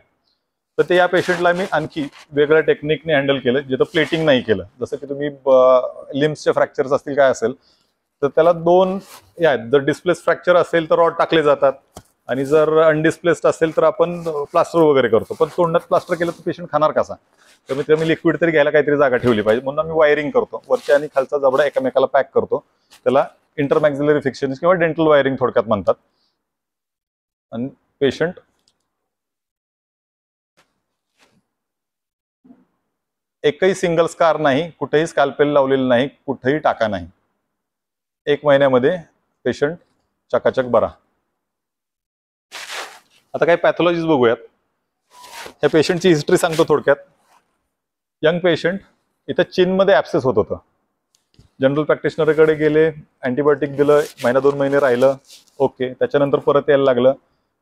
तर ते या पेशंटला मी आणखी वेगळ्या टेक्निकने हँडल केलं, जिथं प्लेटिंग नाही केलं. जसं की तुम्ही लिम्सचे फ्रॅक्चर्स असतील काय असेल तर त्याला 2 जर डिस्प्लेस फ्रॅक्चर असेल तर रॉड टाकले जातात, आणि जर अनडिस्प्लेस्ड असेल तर आपण प्लास्टर वगैरे करतो. पण तोंडात प्लास्टर केलं तर पेशंट खाणार कसा? कमीत कमी लिक्विड तरी घ्यायला काहीतरी जागा ठेवली पाहिजे. म्हणून आम्ही वायरिंग करतो, वरच्या आणि खालचा जबडा एकमेकाला पॅक करतो. त्याला इंटरमॅक्झिलरी फिक्शन किंवा डेंटल वायरिंग थोडक्यात म्हणतात. आणि पेशंट एकही सिंगल स्कार नाही, कुठेही स्कॅल्पेल लावलेलं नाही, कुठेही टाका नाही. 1 महिन्यामध्ये पेशंट चकाचक बरा. आता काही पॅथॉलॉजीज बघूयात. या पेशंटची हिस्ट्री सांगतो थोडक्यात. यंग पेशंट, इथं चीनमध्ये ॲब्सेस होत होतं. जनरल प्रॅक्टिशनरकडे गेले, अँटीबायोटिक दिलं, 1-2 महिने राहिलं, ओके. त्याच्यानंतर परत यायला लागलं.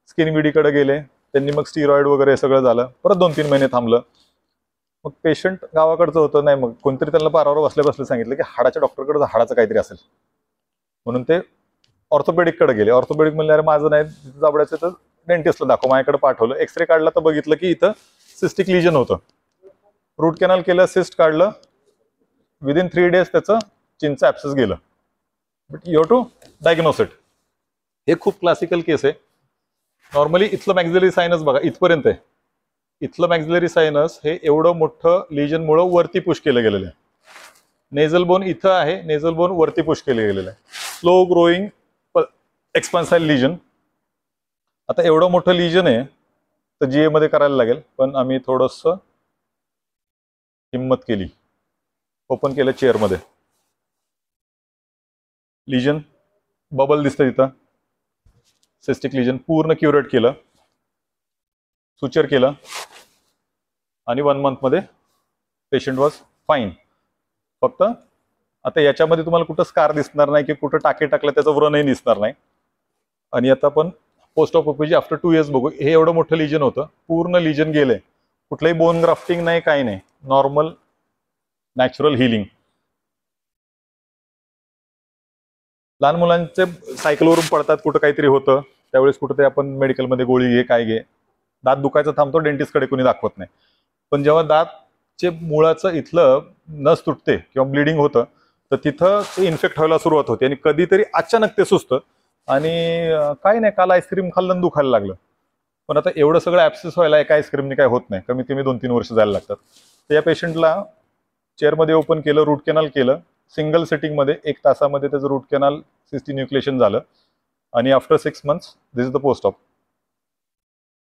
स्किन विडीकडे गेले, त्यांनी मग स्टिरॉइड वगैरे सगळं झालं, परत 2-3 महिने थांबलं. मग पेशंट गावाकडचं होतं, नाही मग कोणतरी त्यांना पारावर बसले सांगितलं की हाडाच्या डॉक्टरकडे हाडाचं काहीतरी असेल, म्हणून ते ऑर्थोपेडिककडे गेले. ऑर्थोपेडिक म्हणले अरे माझं नाही जाबडायचं तर डेंटिस्टला दाखव. माझ्याकडे पाठवलं, एक्सरे काढला तर बघितलं की इथं सिस्टिक लिजन होतं. रूट कॅनल केलं, सिस्ट काढलं, विदिन 3 days त्याचं चीनचं ॲब्सेस गेलं. But you have to diagnose it. हे खूप क्लासिकल केस आहे. नॉर्मली इथलं मॅक्झिलरी सायनस बघा इथपर्यंत आहे. इथलं मॅक्झिलरी सायनस हे एवढं मोठं लिजनमुळं वरती पुश केलं गेलेलं आहे. नेझल बोन इथं आहे, नेझल बोन वरती पुश केले गेलेलं आहे. Slow growing expansile lesion. आता एवढं मोठं लिजन आहे तर जीए मध्ये करायला लागेल, पण आम्ही थोडंसं हिंमत केली, ओपन केलं चेअरमध्ये. लिजन बबल दिसतं तिथं, सिस्टिक लिजन पूर्ण क्युरेट केलं, सुचर केलं, आणि 1 month पेशंट वॉज फाईन. फक्त आता याच्यामध्ये तुम्हाला कुठं स्कार दिसणार नाही की कुठं टाके टाकलं त्याचं व्रणही दिसणार नाही. आणि आता आपण post of OPG after 2 years बघू. हे एवढं मोठं लिजन होतं, पूर्ण लिजन गेलंय, कुठलंही बोन ग्राफ्टिंग नाही, काही नाही, नॉर्मल नॅचरल हिलिंग. लहान मुलांचे सायकलवरून पडतात, कुठं काहीतरी होतं त्यावेळेस कुठं ते आपण मेडिकलमध्ये गोळी घे काय घे, दात दुखायचं थांबतो, डेंटिस्टकडे कोणी दाखवत नाही. पण जेव्हा दातचे मुळाचं इथलं नस तुटते किंवा ब्लिडिंग होतं तर तिथं ते इन्फेक्ट व्हायला सुरुवात होते, आणि कधीतरी अचानक ते सुचतं आणि काही नाही, काल आईस्क्रीम खाल्लं दुखायला लागलं. पण आता एवढं सगळं ॲब्सेस व्हायला एका आईस्क्रीमने काय होत नाही, कमीत कमी 2-3 वर्ष जायला लागतात. तर या पेशंटला चेअरमध्ये ओपन केलं, रूट कॅनल केलं, सिंगल सेटिंगमध्ये 1 तासामध्ये त्याचं रूट कॅनल सिस्टी न्यूक्लिएशन झालं. आणि after 6 months this is the post of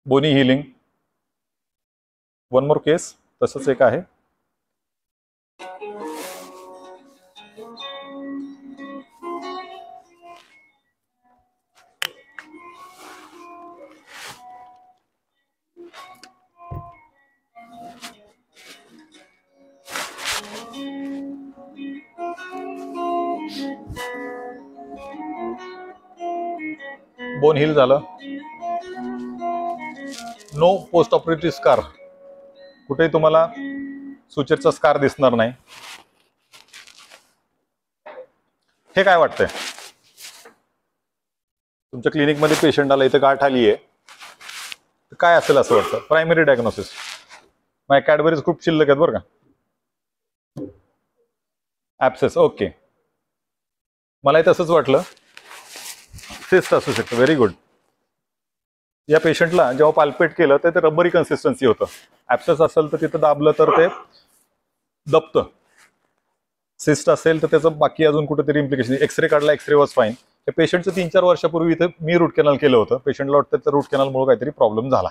bony healing. 1 more केस तसंच एक आहे. बोन हिल झालं, नो पोस्ट ऑपरेटिव्ह स्कार, कुठेही तुम्हाला सुचेचा स्कार दिसणार नाही. हे काय वाटतंय? तुमच्या क्लिनिकमध्ये पेशंट आला, इथे गाठ आली आहे, काय असेल असं वाटतं? Primary diagnosis. माझ्या कॅडबरीज खूप शिल्लक आहेत बरं का. ॲप्सेस, ओके, मलाही तसंच वाटलं. सिस्ट असू शकतं. Very good. या पेशंटला जेव्हा पाल्पेट केलं तर ते रबरी कन्सिस्टन्सी होतं. ॲप्सेस असेल तर तिथं दाबलं तर ते दबतं. सिस्ट असेल तर त्याचं बाकी अजून कुठेतरी इम्प्लिकेशन. एक्सरे काढला, एक्सरे वॉज फाईन. त्या पेशंटचं 3-4 वर्षापूर्वी इथं मी रूट कॅनल केलं होतं. पेशंटला वाटतं तर रूट कॅनलमुळे काहीतरी प्रॉब्लेम झाला.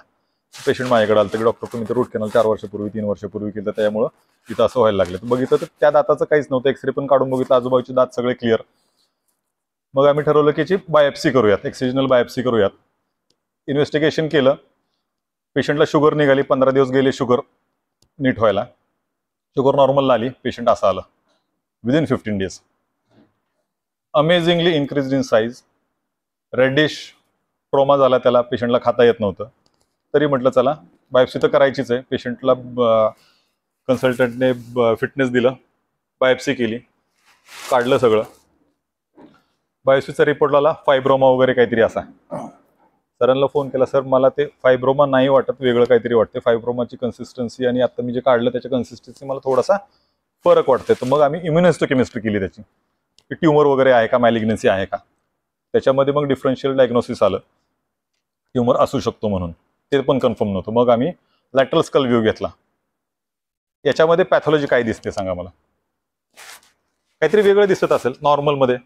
पेशंट माझ्याकडे आलं तर डॉक्टर तुम्ही तर रूट कॅनल 4 वर्षापूर्वी 3 वर्षापूर्वी केलं, त्यामुळं इथं असं व्हायला लागलं. बघितलं तर त्या दाताचं काहीच नव्हतं. एक्सरे पण काढून बघितलं, आजूबाजूचे दात सगळे क्लिअर. मग आम्ही ठरवलं की बायोप्सी करूयात, एक्सिजनल बायोप्सी करूयात. इन्व्हेस्टिगेशन केलं. पेशंटला शुगर निघाली, 15 दिवस गेले शुगर नीट व्हायला. शुगर नॉर्मलला आली, पेशंट असं आलं within 15 days. Amazingly increase in size, reddish trauma झाला त्याला, पेशंटला खाता येत नव्हतं. तरी म्हटलं चला बायोप्सी तर करायचीच आहे. पेशंटला कन्सल्टंटने फिटनेस दिलं, बायोप्सी केली, काढलं सगळं. बायोप्सीचा रिपोर्ट आला फायब्रोमा वगैरे काहीतरी असा. सरांना फोन केला, सर मला ते फायब्रोमा नाही वाटत, वेगळं काहीतरी वाटते. फायब्रोमाची कन्सिस्टन्सी आणि आता मी जे काढलं त्याच्या कन्सिस्टन्सी मला थोडासा फरक वाटते. तर मग आम्ही इम्युनोहिस्टोकेमिस्ट्री केली त्याची, की ट्यूमर वगैरे आहे का, मॅलिग्नन्सी आहे का. त्याच्यामध्ये मग डिफरन्शियल डायग्नोसिस आलं, ट्यूमर असू शकतो म्हणून. ते पण कन्फर्म नव्हतं. मग आम्ही लॅटरल स्कल व्ह्यू घेतला. याच्यामध्ये पॅथॉलॉजी काय दिसते सांगा मला? काहीतरी वेगळं दिसत असेल नॉर्मलमध्ये.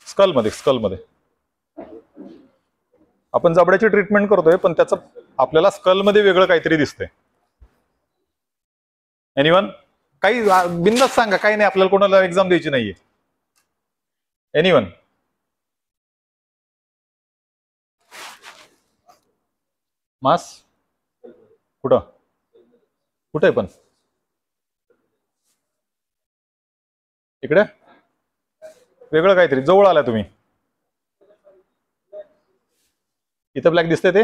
स्कलमध्ये आपण जबड्याची ट्रीटमेंट करतोय, पण त्याचं आपल्याला स्कलमध्ये वेगळं काहीतरी दिसतंय. एनीवन? काही बिंदास सांगा, काही नाही, आपल्याला कोणाला एक्झाम द्यायची नाहीये. एनीवन? मास कुठं कुठे पण इकडे वेगळं काहीतरी. जवळ आला तुम्ही. इथं ब्लॅक दिसतंय ते,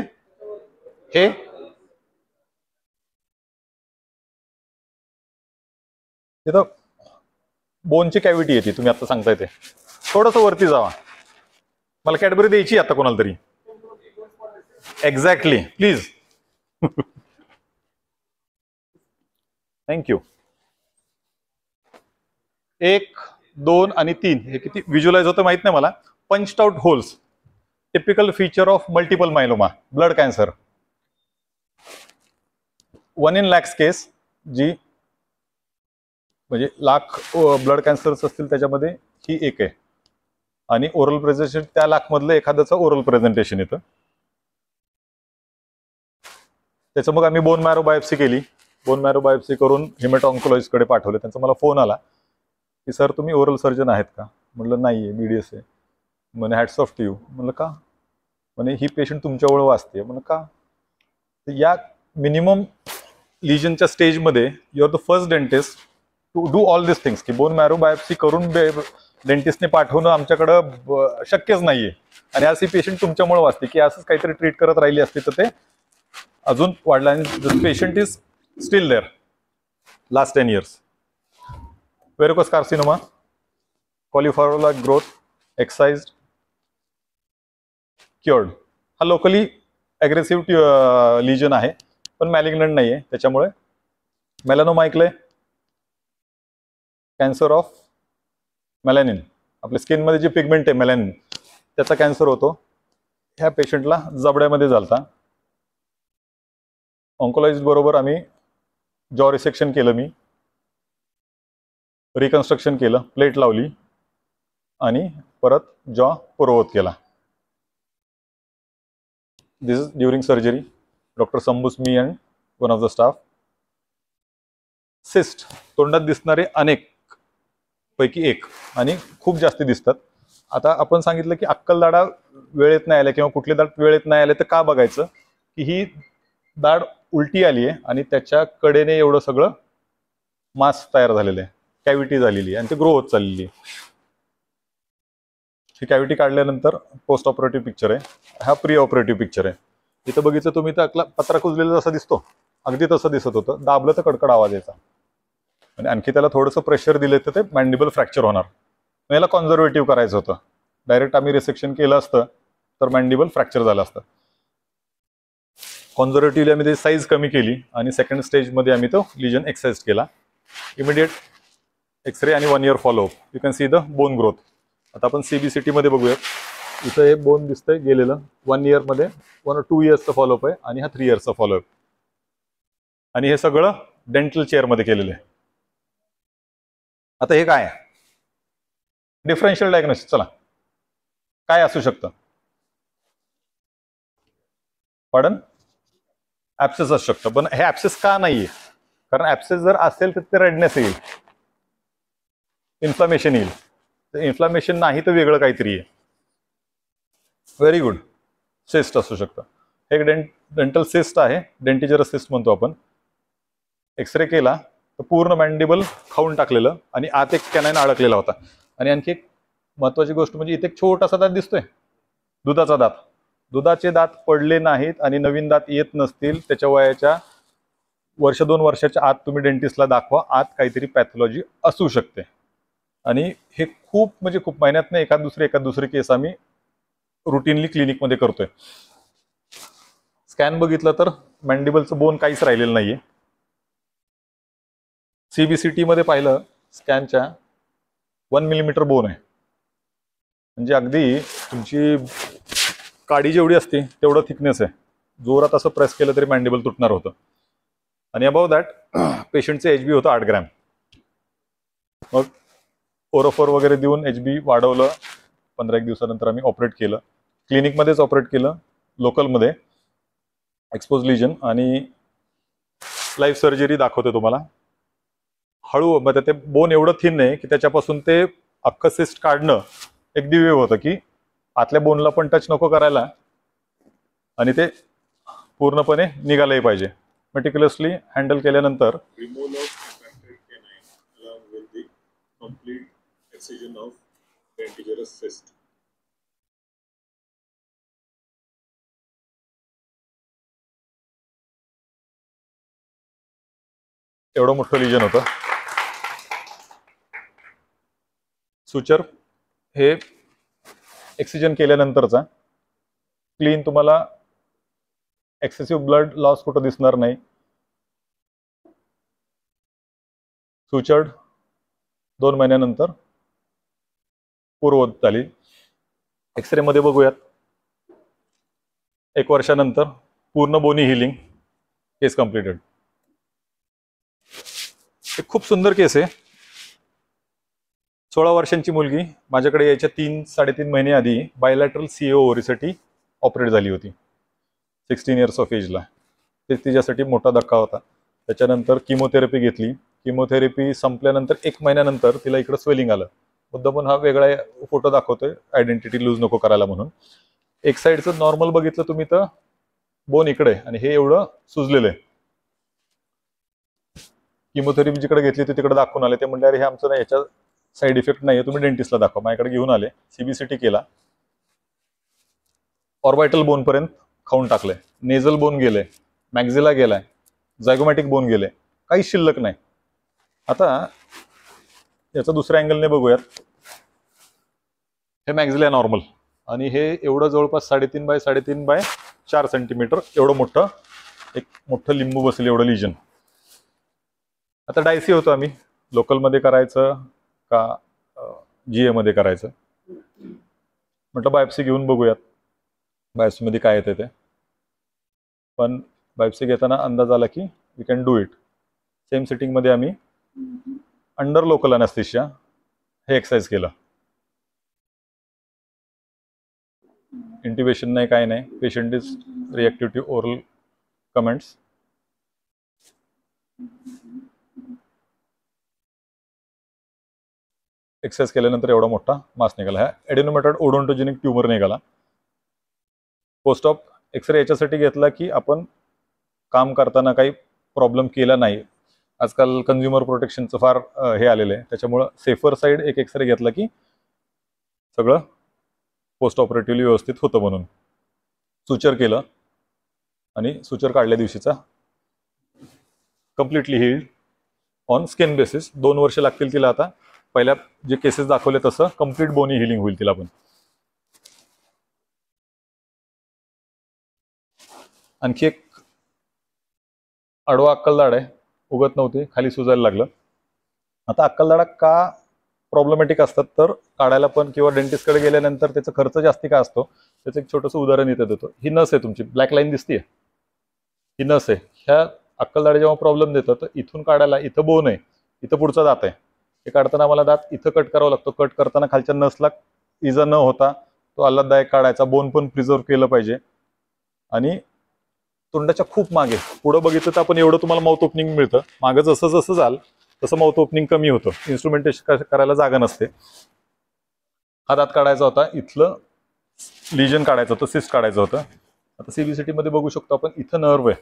हे तिथं बोनची कॅव्हिटी येते, तुम्ही आता सांगताय ते. थोडस वरती जावा, मला कॅडबरी द्यायची आता कोणाला तरी. Exactly, please. थँक्यू. 1, 2 आणि 3 हे किती व्हिज्युअलाइज होतं माहित नाही मला. Punched out holes, typical feature of multiple myeloma, blood cancer. 1 in lakhs केस, जी म्हणजे लाख ब्लड कॅन्सर्स असतील त्याच्यामध्ये ही एक आहे. आणि ओरल प्रेझेंटेशन त्या लाखमधलं एखाद्याचं ओरल प्रेझेंटेशन येतं. त्याचं मग आम्ही बोन मॅरो बायोप्सी केली. बोन मॅरो बायोप्सी करून हिमेटॉन्कोलॉजिस्टकडे पाठवले. त्यांचा मला फोन आला की सर तुम्ही ओरल सर्जन आहेत का? म्हटलं नाही आहे, BDS आहे. म्हणे हॅट्स ऑफ टू यू. म्हणलं का? म्हणे ही पेशंट तुमच्याजवळ वाचते. म्हणलं का? या मिनिमम लिजनच्या स्टेजमध्ये you are the first dentist to do all this things, की बोन मॅरो बायोप्सी करून डेंटिस्टने पाठवणं आमच्याकडं शक्यच नाहीये. आणि अशी पेशंट तुमच्यामुळे वाचते, की असंच काहीतरी ट्रीट करत राहिली असते तर ते अजून वाढलं. आणि patient is still there last 10 years. Verrucous carcinoma, कॉलिफॉर्मला ग्रोथ, एक्साइज्ड, क्युअर्ड. हा लोकली ॲग्रेसिव्ह लिजन आहे, पण मॅलिग्नंट नाही आहे. त्याच्यामुळे मेलॅनोमा ऐकलंय, कॅन्सर ऑफ मेलॅनिन, आपल्या स्किनमध्ये जे पिगमेंट आहे मेलॅनिन, त्याचा कॅन्सर होतो. ह्या पेशंटला जबड्यामध्ये झालता. ऑन्कोलॉजिस्ट बरोबर आम्ही जॉ रिसेक्शन केलं, मी रिकन्स्ट्रक्शन केलं, प्लेट लावली आणि परत जॉ पूर्ववत केला. This is during surgery. Doctor Sambus, मी and one of the staff. Cyst तोंडात दिसणारे अनेक पैकी एक आणि खूप जास्त दिसतात. आता आपण सांगितलं की अक्कल दाढा वेळेत नाही आल्या किंवा कुठले दाढ वेळेत नाही आले, तर का बघायचं की ही दाढ उलटी आली आहे आणि त्याच्या कडेने एवढं सगळं मास तयार झालेलं आहे. कॅव्हिटी झालेली आणि ते ग्रो होत चाललेली. ही कॅव्हिटी काढल्यानंतर पोस्ट ऑपरेटिव्ह पिक्चर आहे, हा प्री ऑपरेटिव्ह पिक्चर आहे. इथं बघितलं तुम्ही तर पत्रा कुजलेला जसा दिसतो अगदी तसं दिसत होतं. दाबलं तर कडकड आवाज यायचा आणि आणखी त्याला थोडंसं प्रेशर दिलं तर ते मॅन्डिबल फ्रॅक्चर होणार. याला कॉन्झर्वेटिव्ह करायचं होतं. डायरेक्ट आम्ही रिसेक्शन केलं असतं तर मॅन्डिबल फ्रॅक्चर झालं असतं. कॉन्झर्वेटिव्हली आम्ही त्याची साईज कमी केली आणि सेकंड स्टेजमध्ये आम्ही तो लिजन एक्ससाइज केला. इमिडिएट एक्सरे आणि 1 year follow up. You can see the bone growth. आता आपण CBCT मध्ये बघूयात. इथं हे बोन दिसतंय गेलेलं 1 year मध्ये, 1 or 2 yearsचा फॉलोअप आहे आणि हा 3 yearsचा फॉलोअप. आणि हे सगळं डेंटल चेअरमध्ये केलेलं आहे. आता हे काय आहे? Differential diagnosis. चला, काय असू शकतं? पॉर्डन? ऍप्सेस असू शकतं. पण हे ऍप्सेस का नाहीये? कारण ऍप्सेस जर असेल तर ते रेडनेस येईल, इन्फ्लामेशन येईल. इन्फ्लामेशन नाही तर वेगळं काहीतरी आहे. Very good. सिस्ट असू शकतं. हे डेंटल सिस्ट आहे, डेंटिजरस सिस्ट म्हणतो आपण. एक्सरे केला तर पूर्ण मॅन्डिबल खाऊन टाकलेलं आणि आत एक कॅनाइन अडकलेला होता. आणि आणखी एक महत्वाची गोष्ट म्हणजे इथे एक छोटासा दात दिसतोय, दुधाचा दात. दुधाचे दात पडले नाहीत आणि नवीन दात येत नसतील, त्याच्या वयाच्या 1-2 वर्षाच्या आत तुम्ही डेंटिस्टला दाखवा. आत काहीतरी पॅथॉलॉजी असू शकते. आणि हे खूप म्हणजे खूप महिन्यात नाही एखाद दुसरी केस आम्ही रुटीनली क्लिनिकमध्ये करतोय. स्कॅन बघितलं तर मॅन्डिबलचं बोन काहीच राहिलेलं नाहीये. CBCT मध्ये पाहिलं स्कॅनच्या 1 millimeter बोन आहे. म्हणजे अगदी तुमची काडी जेवढी असते तेवढं थिकनेस आहे. जोरात असं प्रेस केलं तरी मॅन्डिबल तुटणार होतं. आणि अबाव दॅट पेशंटचे HB होतं 8 ग्रॅम. मग ओरोफोर वगैरे देऊन HB वाढवलं. 15 दिवसानंतर आम्ही ऑपरेट केलं. क्लिनिकमध्येच ऑपरेट केलं, लोकलमध्ये. एक्सपोज लिजन आणि लाईफ सर्जरी दाखवते तुम्हाला. हळू म्हणजे ते बोन एवढं थिन आहे की त्याच्यापासून ते अख्खं सिस्ट काढणं एक दिव्य होतं की आतल्या बोनला पण टच नको करायला आणि ते पूर्णपणे निघालंही पाहिजे. मेटिक्युलसली हँडल केल्यानंतर एवढं मोठं लिजन होतं. सुचर हे एक्सिजन केल्यानंतरचा क्लीन, तुम्हाला एक्सेसिव्ह ब्लड लॉस कुठं दिसणार नाही. सुचर्ड 2 महिन्यानंतर पूर्ववत झाली. एक्सरे मध्ये बघूयात 1 वर्षानंतर पूर्ण बोनी हिलिंग, केस कम्प्लिटेड. एक खूप सुंदर केस आहे. 16 वर्षांची मुलगी माझ्याकडे यायच्या 3-3.5 महिने आधी बायलॅटरल CO ओव्हरीसाठी ऑपरेट झाली होती. 16 years ऑफ एजला. ते तिच्यासाठी मोठा धक्का होता. त्याच्यानंतर किमोथेरपी घेतली. किमोथेरपी संपल्यानंतर 1 महिन्यानंतर तिला इकडं स्वेलिंग आलं. मुद्दा पण हा वेगळा फोटो दाखवतोय, आयडेंटिटी लूज नको करायला म्हणून. एक साईडचं नॉर्मल बघितलं तुम्ही तर बोन इकडे आणि हे एवढं सुजलेलं आहे. किमोथेरपी जिकडे घेतली ते तिकडे दाखवून आले. ते म्हणले अरे हे आमचं नाही, याच्या साईड इफेक्ट नाही, तुम्ही डेंटिस्टला दाखवा. माझ्याकडे घेऊन आले. CBCT केला. ऑर्बिटल बोन पर्यंत खाऊन टाकलंय. नेझल बोन गेले, मॅक्झिला गेलाय, झायगोमॅटिक बोन गेले, काही शिल्लक नाही. आता याचा दुसऱ्या अँगलने बघूयात. हे मॅक्झिला नॉर्मल आणि हे एवढं जवळपास 3.5 बाय 3.5 बाय 4 सेंटीमीटर एवढं मोठं एक मोठं लिंबू बसले एवढं लिजन. आता डायसी होतो आम्ही, लोकलमध्ये करायचं का GA मध्ये करायचं म्हटलं बायोप्सी घेऊन बघूयात बायोप्सीमध्ये काय येते ते. पण बायोप्सी घेताना अंदाज आला की we can do it. Same सिटिंगमध्ये आम्ही अंडर लोकल अनेस्थेशिया हे एक्सरसाइज केलं. इंटिबेशन नाही, काय नाही. Patient is reactive to oral comments. Exercise केल्यानंतर एवढा मोठा मास निघाला. हा एडेनोमेटेड ओडोंटोजेनिक ट्यूमर निघाला. पोस्ट ऑप एक्सरे याच्यासाठी घेतला की आपण काम करताना काही प्रॉब्लेम केला नाही. आजकाल कन्झ्युमर प्रोटेक्शनचं फार हे आलेलं आहे, त्याच्यामुळं सेफर साईड एक एक्सरे घेतला की सगळं पोस्ट ऑपरेटिव्हली व्यवस्थित होतं. म्हणून सुचर केलं आणि सुचर काढल्या दिवशीचा completely healed on skin basis. 2 वर्ष लागतील तिला. आता पहिल्या जे केसेस दाखवले तसं कम्प्लीट बोनी हिलिंग होईल तिला पण. आणखी एक आडवा अक्कलदाढ आहे, उगत नव्हती, खाली सुजायला लागलं. आता अक्कलदाढा का प्रॉब्लेमॅटिक असतात तर काढायला पण किंवा डेंटिस्टकडे गेल्यानंतर त्याचा खर्च जास्ती का असतो त्याचं एक छोटंसं उदाहरण इथं देतो. ही नस आहे तुमची, ब्लॅक लाईन दिसतीये, ही नस आहे. ह्या अक्कलदाढी जेव्हा प्रॉब्लेम देतं तर इथून काढायला इथं बोन आहे, इथं पुढचा दात आहे, हे काढताना मला दात इथं कट करावा लागतो. कट करताना खालच्या नसला इजा न होता तो आल्हाददायक काढायचा, बोन पण प्रिझर्व केलं पाहिजे. आणि तोंडाच्या खूप मागे पुढं बघितलं तर आपण एवढं तुम्हाला माउथ ओपनिंग मिळतं, मागं जसं जसं जाल तसं माउथ ओपनिंग कमी होतं, इन्स्ट्रुमेंटेशन करायला जागा नसते. हा दात काढायचा होता, इथलं लिजन काढायचं होतं, सिस्ट काढायचं होतं. आता CBCT मध्ये बघू शकतो आपण, इथं नर्व आहे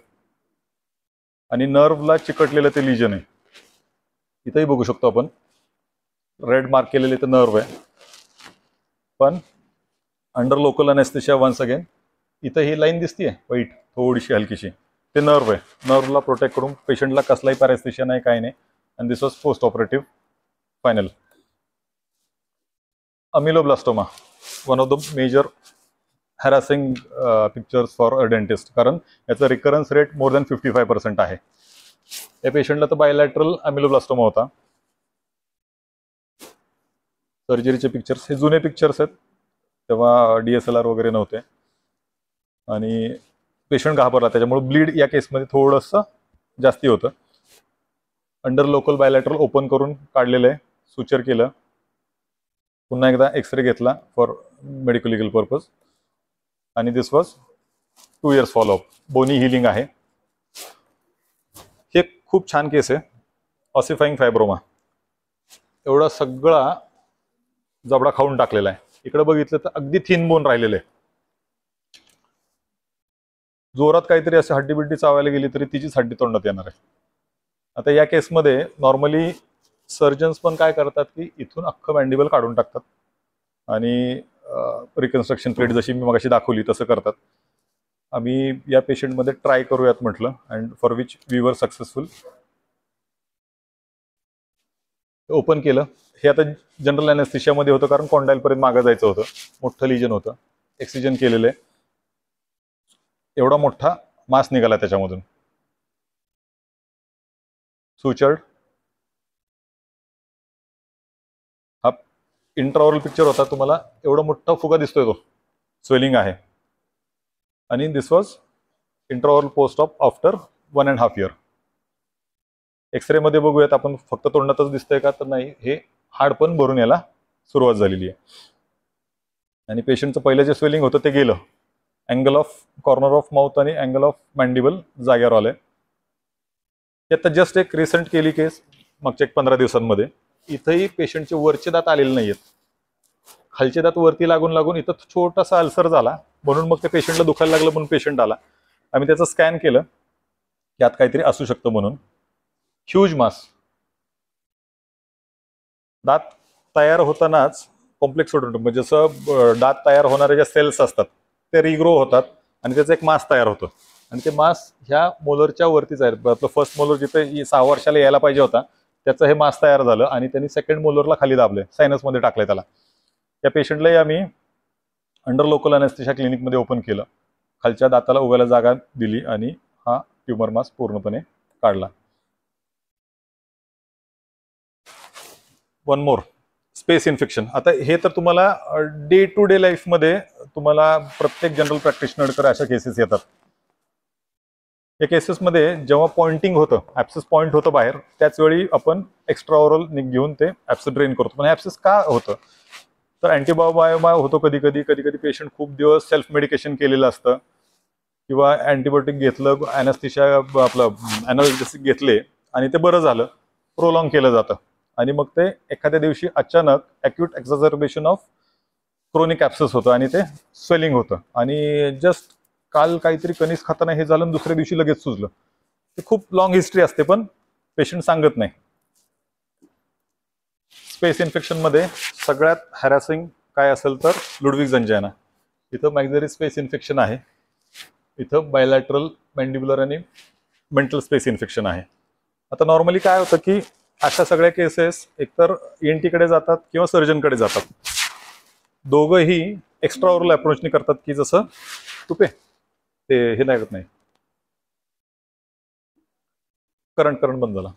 आणि नर्वला चिकटलेलं ते लिजन आहे. इथंही बघू शकतो आपण रेड मार्क केलेले इथं नर्व आहे. पण under local anaesthesia once again इथं ही लाईन दिसतीये वाईट थोडीशी हलकीशी, ते नर्व आहे. नर्वला प्रोटेक्ट करून पेशंटला कसलाही पॅरेस्थेशिया नाही, काही नाही. आणि this was post operative final. Ameloblastoma one of the major harassing pictures for a dentist, कारण याचा रिकरन्स रेट मोर दॅन 55% आहे. या पेशंटला तर बायलॅटरल अमिलोब्लास्टोमा होता. सर्जरीचे पिक्चर्स हे जुने पिक्चर्स आहेत, तेव्हा DSLR वगैरे नव्हते. आणि पेशंट घाबरला, त्याच्यामुळे ब्लीड या केसमध्ये थोडंसं जास्ती होतं. अंडर लोकल बायलॅटरल ओपन करून काढलेलं आहे, सुचर केलं, पुन्हा एकदा एक्सरे घेतला फॉर मेडिकल लिगल पर्पज. आणि this was 2 years follow up. Bony healing आहे. हे खूप छान केस आहे, ऑसिफाईंग फायब्रोमा. एवढा सगळा जबडा खाऊन टाकलेला आहे. इकडे बघितलं तर अगदी थिन बोन राहिलेले आहे. जोरात काहीतरी असे हड्डी चावायला गेली तरी तिचीच हड्डी तोंडात येणार आहे. आता या केसमध्ये नॉर्मली सर्जन्स पण काय करतात की इथून अख्खं मॅन्डिबल काढून टाकतात आणि रिकन्स्ट्रक्शन प्लेट जशी मी मगाशी दाखवली तसं करतात. आम्ही या पेशंटमध्ये ट्राय करूयात म्हटलं, and for which we were successful. Open केलं. हे आता जनरल अनेस्थेशियामध्ये होतं कारण कॉन्डाईलपर्यंत मागं जायचं होतं, मोठं लिजन होतं. एक्सिजन केलेलं आहे, एवढा मोठा मास निघाला त्याच्यामधून. सुचर्ड. हा इंट्राओरल पिक्चर होता, तुम्हाला एवढा मोठा फुगा दिसतोय, तो स्वेलिंग आहे. आणि this was intraoral post of after 1.5 year. X ray मध्ये बघूयात आपण, फक्त तोंडातच दिसतंय का तर नाही, हे हाड पण भरून यायला सुरुवात झालेली आहे. आणि पेशंटचं पहिलं जे स्वेलिंग होतं ते गेलं. Angle of corner of mouth आणि अँगल ऑफ मॅन्डिबल जाग्यावर आलंय. आता जस्ट एक रिसेंट केली केस मागच्या 15 दिवसांमध्ये. इथंही पेशंटचे वरचे दात आलेले नाहीयेत, खालचे दात वरती लागून लागून इथं छोटासा अल्सर झाला, म्हणून मग त्या पेशंटला दुखायला लागलं, म्हणून पेशंट आला. आम्ही त्याचं स्कॅन केलं, यात काहीतरी असू शकतं म्हणून. ह्यूज मास. दात तयार होतानाच कॉम्प्लेक्स ओडोंटम, म्हणजे जसं दात तयार होणारे ज्या सेल्स असतात ते रिग्रो होतात आणि त्याचं एक मास तयार होतं. आणि ते मास ह्या मोलरच्या वरतीच आहे. आपलं फर्स्ट मोलर जिथे 6 वर्षाला यायला पाहिजे होता त्याचं हे मास तयार झालं आणि त्यांनी सेकंड मोलरला खाली दाबले, सायनसमध्ये टाकलंय त्याला. त्या पेशंटलाही आम्ही अंडर लोकल अनेस्थेशिया क्लिनिकमध्ये ओपन केलं, खालच्या दाताला उगायला जागा दिली आणि हा ट्युमर मास पूर्णपणे काढला. One more, space infection. आता हे तर तुम्हाला डे टू डे लाईफमध्ये तुम्हाला प्रत्येक जनरल प्रॅक्टिशनरकडे अशा केसेस येतात. या केसेसमध्ये जेव्हा पॉइंटिंग होतं, ॲप्सिस पॉइंट होतं बाहेर, त्याच वेळी आपण एक्स्ट्रा ओरल घेऊन ते ॲप्सिस ड्रेन करतो. पण ॲप्सिस का होतं तर अँटीबायोमा होतो कधी कधी पेशंट खूप दिवस सेल्फ मेडिकेशन केलेलं असतं किंवा अँटीबायोटिक घेतलं, अॅनेस्थेशिया आपलं ॲनाल्जेसिक घेतले आणि ते बरं झालं, प्रोलॉंग केलं जातं. आणि मग ते एखाद्या दिवशी अचानक ॲक्यूट एक्झाझर्बेशन ऑफ क्रोनिक ॲप्सिस होतं आणि ते स्वेलिंग होतं. आणि जस्ट काल काहीतरी कणीस खाताना हे झालं, दुसऱ्या दिवशी लगेच सुजलं. ते खूप लॉंग हिस्ट्री असते, पण पेशंट सांगत नाही. स्पेस इन्फेक्शन मध्ये सगळ्यात हॅरॅसिंग काय असेल तर लुडविग्स एंजाइना. इथं मॅक्झिलरी स्पेस इन्फेक्शन आहे, इथं बायलॅटरल मॅन्डिब्युलर आणि मेंटल स्पेस इन्फेक्शन आहे. आता नॉर्मली काय होतं की अशा सगळ्या केसेस एकतर ENT कडे जातात किंवा सर्जनकडे जातात. दोघंही एक्स्ट्रा ओरल अप्रोचने करतात की जसं तुपे ते हे नाही करत नाही. करंट बंद झाला.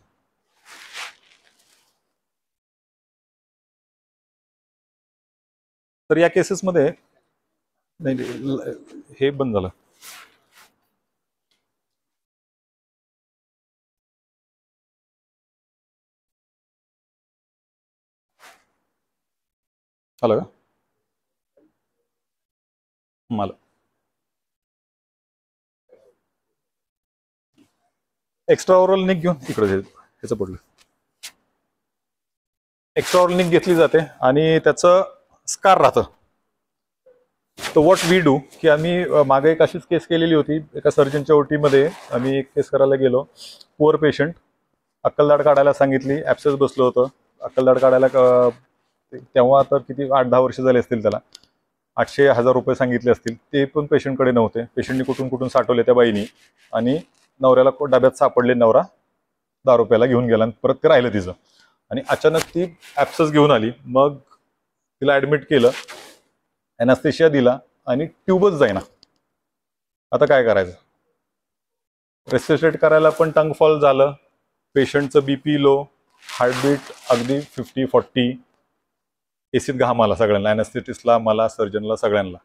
तर या केसेसमध्ये नाही हे बंद झालं. आलं का मला एक्स्ट्रा ओरल निक घेऊन इकडे ह्याचं पडलं. एक्स्ट्रा ओरल निक घेतली जाते आणि त्याचं स्कार राहतं. तर व्हॉट वी डू की आम्ही मागे एक अशीच केस केलेली होती. एका सर्जनच्या ओटीमध्ये आम्ही एक केस करायला गेलो. पुअर पेशंट, अक्कलदाढ काढायला सांगितली, ॲब्सेस बसलं होतं. अक्कलदाढ काढायला तेव्हा तर किती 8-10 वर्ष झाले असतील त्याला. 800-1000 रुपये सांगितले असतील. ते पण पेशंटकडे नव्हते. पेशंटनी कुठून साठवले त्या बाईनी आणि नवऱ्याला डब्यात सापडले. नवरा ₹10 घेऊन गेला आणि परत ते राहिलं तिचं. आणि अचानक ती ॲब्सेस घेऊन आली. मग तिला ॲडमिट केलं, ॲनास्थेशिया दिला आणि ट्यूबच जाईना. आता काय करायचं? रेसिस्टेट करायला पण टंग फॉल झालं, पेशंटचं BP लो, हार्टबीट अगदी 50-40, एसीत घाम आला सगळ्यांना, ॲनास्थेटिस्टला, मला, सर्जनला, सगळ्यांना.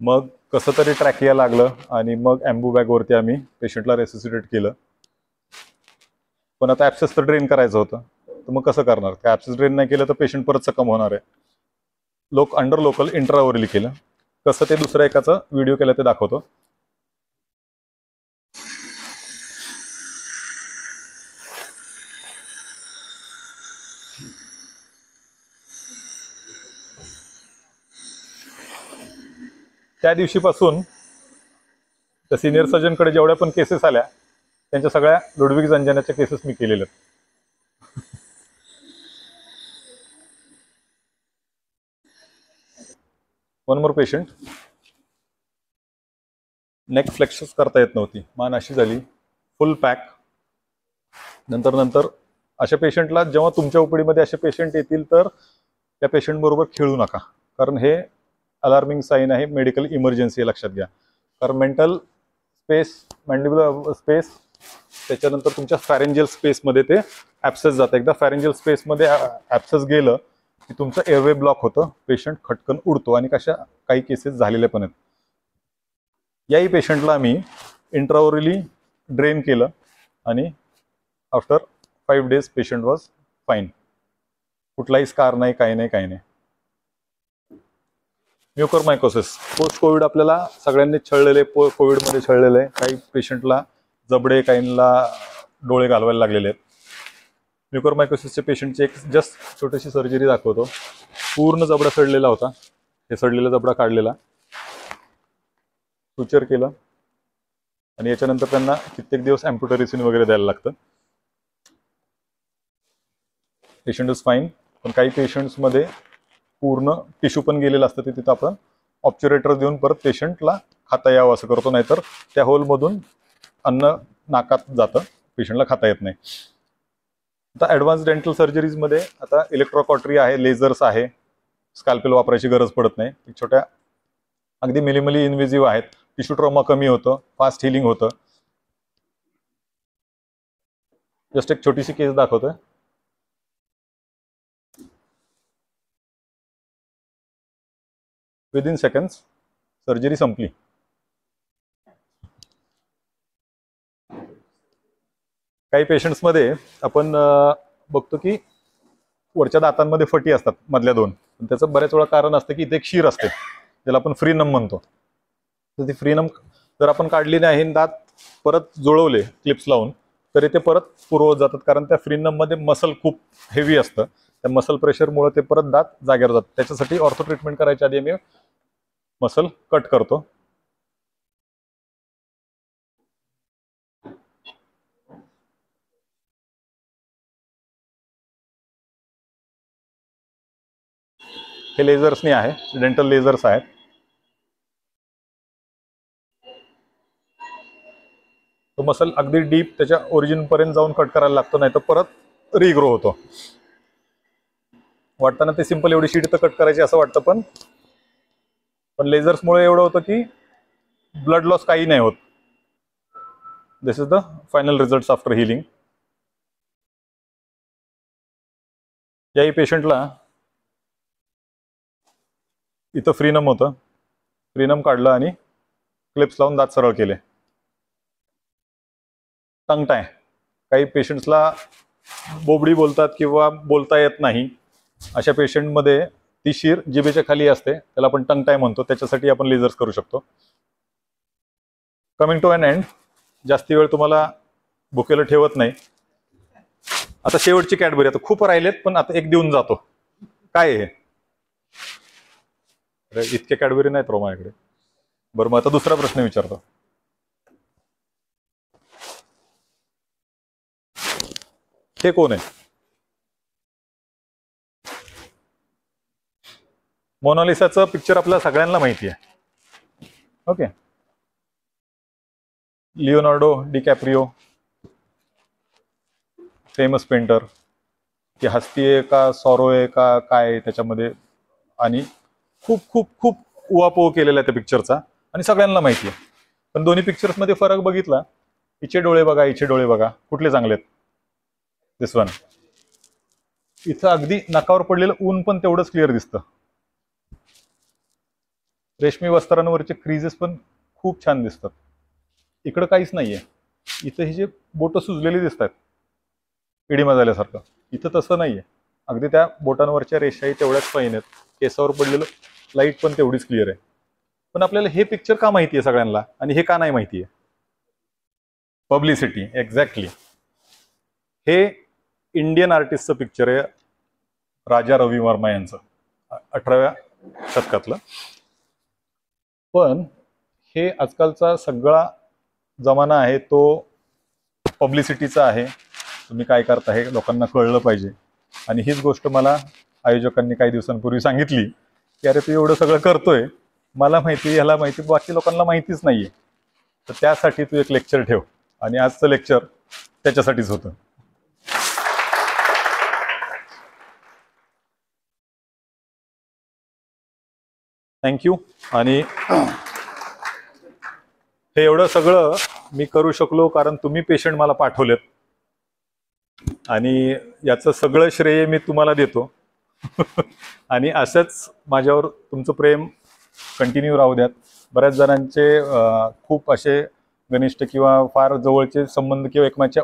मग कसं तरी ट्रॅकिया लागलं आणि मग ॲम्बू बॅगवरती आम्ही पेशंटला रेसिसिटेट केलं. पण आता ॲब्सेस तर ड्रेन करायचं होतं, तर मग कसं करणार? काय ॲब्सेस ड्रेन नाही केलं तर पेशंट परत चक्कम होणार आहे. अंडर लोकल इंट्राओरली केलं. कसं ते दुसऱ्या एकाचा व्हिडिओ केला ते दाखवतो. त्या दिवशीपासून त्या सिनियर सर्जनकडे जेवढ्या पण केसेस आल्या त्यांच्या सगळ्या लुडविग्स एंजाइनाच्या केसेस मी केलेल्या आहेत. वन मोर पेशंट, नेक फ्लेक्शस करता येत नव्हती, मान अशी झाली, फुल पॅक. नंतर अशा पेशंटला जेव्हा तुमच्या ओपीडीमध्ये असे पेशंट येतील तर त्या पेशंट बरोबर खेळू नका, कारण हे अलार्मिंग साईन आहे, मेडिकल इमर्जन्सी आहे, लक्षात घ्या. कारण मेंटल स्पेस, मॅन्डिब्युलर स्पेस, त्याच्यानंतर तुमच्या फॅरेंजियल स्पेसमध्ये ते ॲब्सेस जातं. एकदा फॅरेंजियल स्पेसमध्ये ॲब्सेस गेलं की तुमचं एअरवे ब्लॉक होतं, पेशंट खटकन उडतो आणि काही केसेस झालेले पण आहेत. याही पेशंटला आम्ही इंट्राओरली ड्रेन केलं आणि after 5 days patient was fine. कुठलाही स्कार नाही, काही नाही. म्युकरमायकोसिस पोस्ट कोविड आपल्याला सगळ्यांनी छळलेले, कोविडमध्ये छळलेले आहे. काही पेशंटला जबडे, काहींना डोळे घालवायला लागलेले आहेत. म्युकरमायकोसिसच्या पेशंटची एक जस्ट छोटीशी सर्जरी दाखवतो. पूर्ण जबडा सडलेला होता, हे सडलेला जबडा काढलेला, सुचर केलं आणि याच्यानंतर त्यांना कित्येक दिवस ॲम्प्युटरीसिन वगैरे द्यायला लागतं. Patient is fine. पण काही पेशंट्समध्ये पूर्ण टिश्यू पण गेलेलं असतं, ते तिथं आपण ऑब्च्युरेटर देऊन परत पेशंटला खाता यावं असं करतो, नाहीतर त्या होलमधून अन्न नाकात जातं, पेशंटला खाता येत नाही. आता ॲडव्हान्स डेंटल सर्जरीजमध्ये आता इलेक्ट्रोकॉटरी आहे, लेझर्स आहे, स्कॅल्पेल वापरायची गरज पडत नाही. छोट्या अगदी मिनिमली इन्व्हेजिव्ह आहेत, टिश्यू ट्रॉमा कमी होतं, फास्ट हिलिंग होतं. जस्ट एक छोटीशी केस दाखवतोय. विदिन सेकंड्स सर्जरी संपली. काही पेशंट्समध्ये आपण बघतो की वरच्या दातांमध्ये फटी असतात, मधल्या 2. पण त्याचं बऱ्याच वेळा कारण असतं की इथे एक शीर असते, ज्याला आपण फ्रीनम म्हणतो. तर ती फ्रीनम जर आपण काढली नाही, दात परत जुळवले क्लिप्स लावून, तरी ते परत पुरवत जातात, कारण त्या फ्रीनममध्ये मसल खूप हेवी असतं. त्या मसल प्रेशरमुळे ते परत दात जागेवर जातात. त्याच्यासाठी ऑर्थो ट्रीटमेंट करायच्या आधी आम्ही मसल कट करतो. हे लेझर्सनी आहे, डेंटल लेझर्स आहेत. तो मसल अगदी डीप त्याच्या ओरिजिन पर्यंत जाऊन कट करायला लागतो, नाही तर परत रिग्रो होतो. वाटताना ते सिंपल एवढी शीट तर कट करायची असं वाटतं, पण लेझर्समुळे एवढं होतं की ब्लड लॉस काही नाही होत. This is the final result after healing. याही पेशंटला इथं फ्रीनम होतं, फ्रीनम काढलं आणि क्लिप्स लावून दात सरळ केले. टंग टाय, काही पेशंट्सला बोबडी बोलतात किंवा बोलता येत नाही, अशा पेशंटमध्ये ती शीर जिभेच्या खाली असते, त्याला आपण टंग टाय म्हणतो, त्याच्यासाठी आपण लेझर्स करू शकतो. कमिंग टू एन एंड, जास्ती वेळ तुम्हाला भुकेलं ठेवत नाही. आता शेवटची कॅडबरी, आता खूप राहिलेत पण आता एक देऊन जातो. काय आहे इतके कॅडबरी नाहीत रो माझ्याकडे. बरं, मग आता दुसरा प्रश्न विचारतो. हे कोण आहे? मोनालिसाचं पिक्चर आपल्या सगळ्यांना माहिती आहे. Okay, Leonardo DiCaprio, famous painter. ती हसती आहे का सॉरो आहे का काय आहे त्याच्यामध्ये, आणि खूप खूप खूप उहापोह केलेला आहे त्या पिक्चरचा आणि सगळ्यांना माहिती आहे. पण दोन्ही पिक्चर्समध्ये फरक बघितला, हिचे डोळे बघा, हिचे डोळे बघा, कुठले चांगलेत? दिस वन. इथं अगदी नाकावर पडलेलं ऊन पण तेवढंच क्लिअर दिसतं. रेशमी वस्त्रांवरचे क्रीजेस पण खूप छान दिसतात. इकडं काहीच नाहीये. इथं ही जे बोटं सुजलेली दिसतात इडिमा झाल्यासारखं, इथं तसं नाहीये. अगदी त्या बोटांवरच्या रेषाही तेवढ्याच फाईन आहेत, केसावर पडलेलं लाईट पण तेवढीच क्लिअर आहे. पण आपल्याला हे पिक्चर का माहिती आहे सगळ्यांना आणि हे का नाही माहिती आहे? पब्लिसिटी. एक्झॅक्टली. हे इंडियन आर्टिस्टचं पिक्चर आहे, राजा रवी वर्मा यांचं, 18व्या शतकातलं. पण हे आजकालचा सगळा जमाना आहे तो पब्लिसिटीचा आहे. तुम्ही काय करता हे लोकांना कळलं पाहिजे. आणि हीच गोष्ट मला आयोजकांनी काही दिवसांपूर्वी सांगितली की अरे तू एवढं सगळं करतोय, मला माहिती, ह्याला माहिती, बाकी लोकांना माहितीच नाहीये, तर त्यासाठी तू एक लेक्चर ठेव. आणि आजचं लेक्चर त्याच्यासाठीच होतं. थँक्यू. आणि हे एवढं सगळं मी करू शकलो कारण तुम्ही पेशंट मला पाठवलेत, आणि याचं सगळं श्रेय मी तुम्हाला देतो. आणि असंच माझ्यावर तुमचं प्रेम कंटिन्यू राहू द्यात. बऱ्याच जणांचे खूप असे घनिष्ठ किंवा फार जवळचे संबंध किंवा एकमेकांच्या